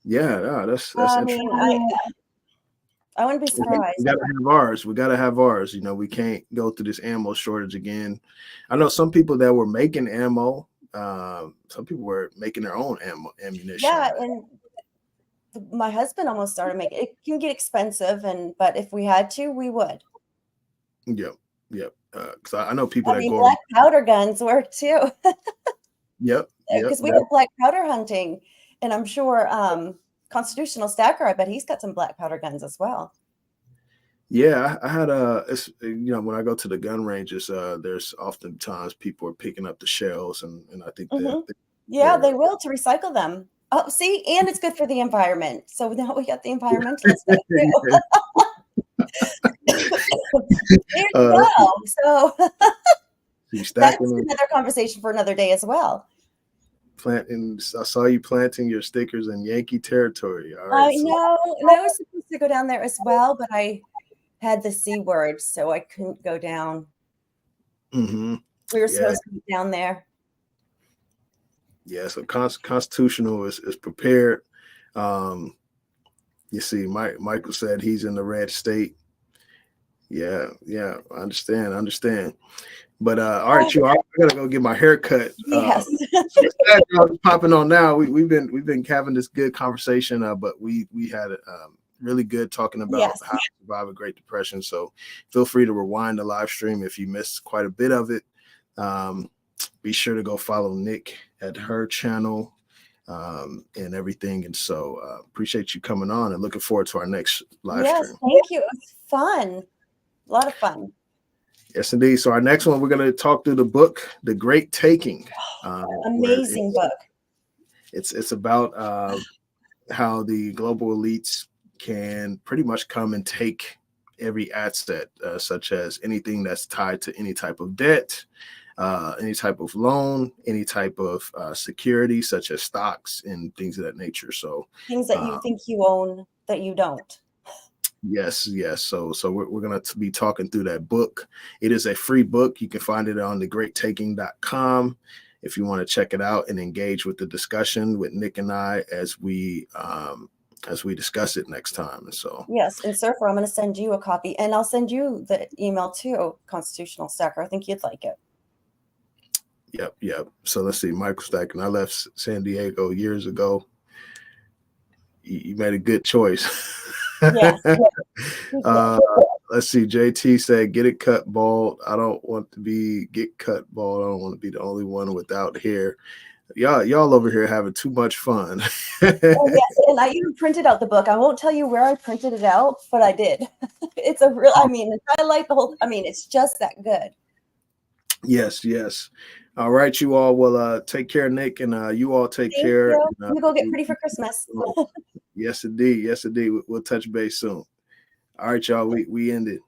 Speaker 1: Yeah, no, that's
Speaker 4: I
Speaker 1: interesting.
Speaker 4: mean, I wouldn't be surprised.
Speaker 1: We gotta have ours. We gotta have ours. We can't go through this ammo shortage again. I know some people that were making ammo. Some people were making their own ammunition.
Speaker 4: Yeah, and my husband almost started making it. Can get expensive, but if we had to, we would.
Speaker 1: Yep. Because I know people that go.
Speaker 4: Black powder guns work too.
Speaker 1: Yep.
Speaker 4: Because we go black powder hunting, and I'm sure Constitutional Stacker, I bet he's got some black powder guns as well.
Speaker 1: Yeah, I had when I go to the gun ranges, there's oftentimes people are picking up the shells, and I think
Speaker 4: they will to recycle them. Oh, see, and it's good for the environment. So now we got the environmentalist too. There you go. So that's another conversation for another day as well.
Speaker 1: Planting, I saw you planting your stickers in Yankee territory. All right,
Speaker 4: I know, and I was supposed to go down there as well, but I had the C word, so I couldn't go down.
Speaker 1: Mm-hmm.
Speaker 4: We were supposed to be down there.
Speaker 1: Yeah, so Constitutional is prepared. You see, Michael said he's in the red state. Yeah, I understand. But all right, you. I gotta go get my hair cut.
Speaker 4: Yes.
Speaker 1: Popping on now. We've been having this good conversation, but we had really good talking about
Speaker 4: Yes.
Speaker 1: how to survive a Great Depression. So feel free to rewind the live stream if you missed quite a bit of it. Be sure to go follow Nick at her channel and everything. And so appreciate you coming on and looking forward to our next live
Speaker 4: Yes,
Speaker 1: stream.
Speaker 4: thank you. It was fun. A lot of fun.
Speaker 1: Yes, indeed. So our next one, we're going to talk through the book, The Great Taking.
Speaker 4: Amazing book.
Speaker 1: It's about how the global elites can pretty much come and take every asset, such as anything that's tied to any type of debt, any type of loan, any type of security, such as stocks and things of that nature. So
Speaker 4: Things that you think you own that you don't.
Speaker 1: yes. So we're going to be talking through that book. It is a free book. You can find it on thegreattaking.com if you want to check it out and engage with the discussion with Nick and I as we discuss it next time. And so
Speaker 4: Yes, and Surfer, I'm going to send you a copy, and I'll send you the email too, Constitutional Stacker. I think you'd like it.
Speaker 1: Yep. So let's see, Michael Stacken. I left San Diego years ago. You made a good choice.
Speaker 4: Yes.
Speaker 1: Let's see. JT said, "Get it cut bald. I don't want to get cut bald. I don't want to be the only one without hair." Y'all over here having too much fun.
Speaker 4: Oh, yes, and I even printed out the book. I won't tell you where I printed it out, but I did. It's a real. I mean, I like the whole. I mean, it's just that good.
Speaker 1: Yes. All right, you all. Well, take care, Nick, and you all take
Speaker 4: Thank
Speaker 1: care.
Speaker 4: you.
Speaker 1: And,
Speaker 4: You go get pretty for Christmas.
Speaker 1: Yes, indeed. We'll touch base soon. All right, y'all. We ended.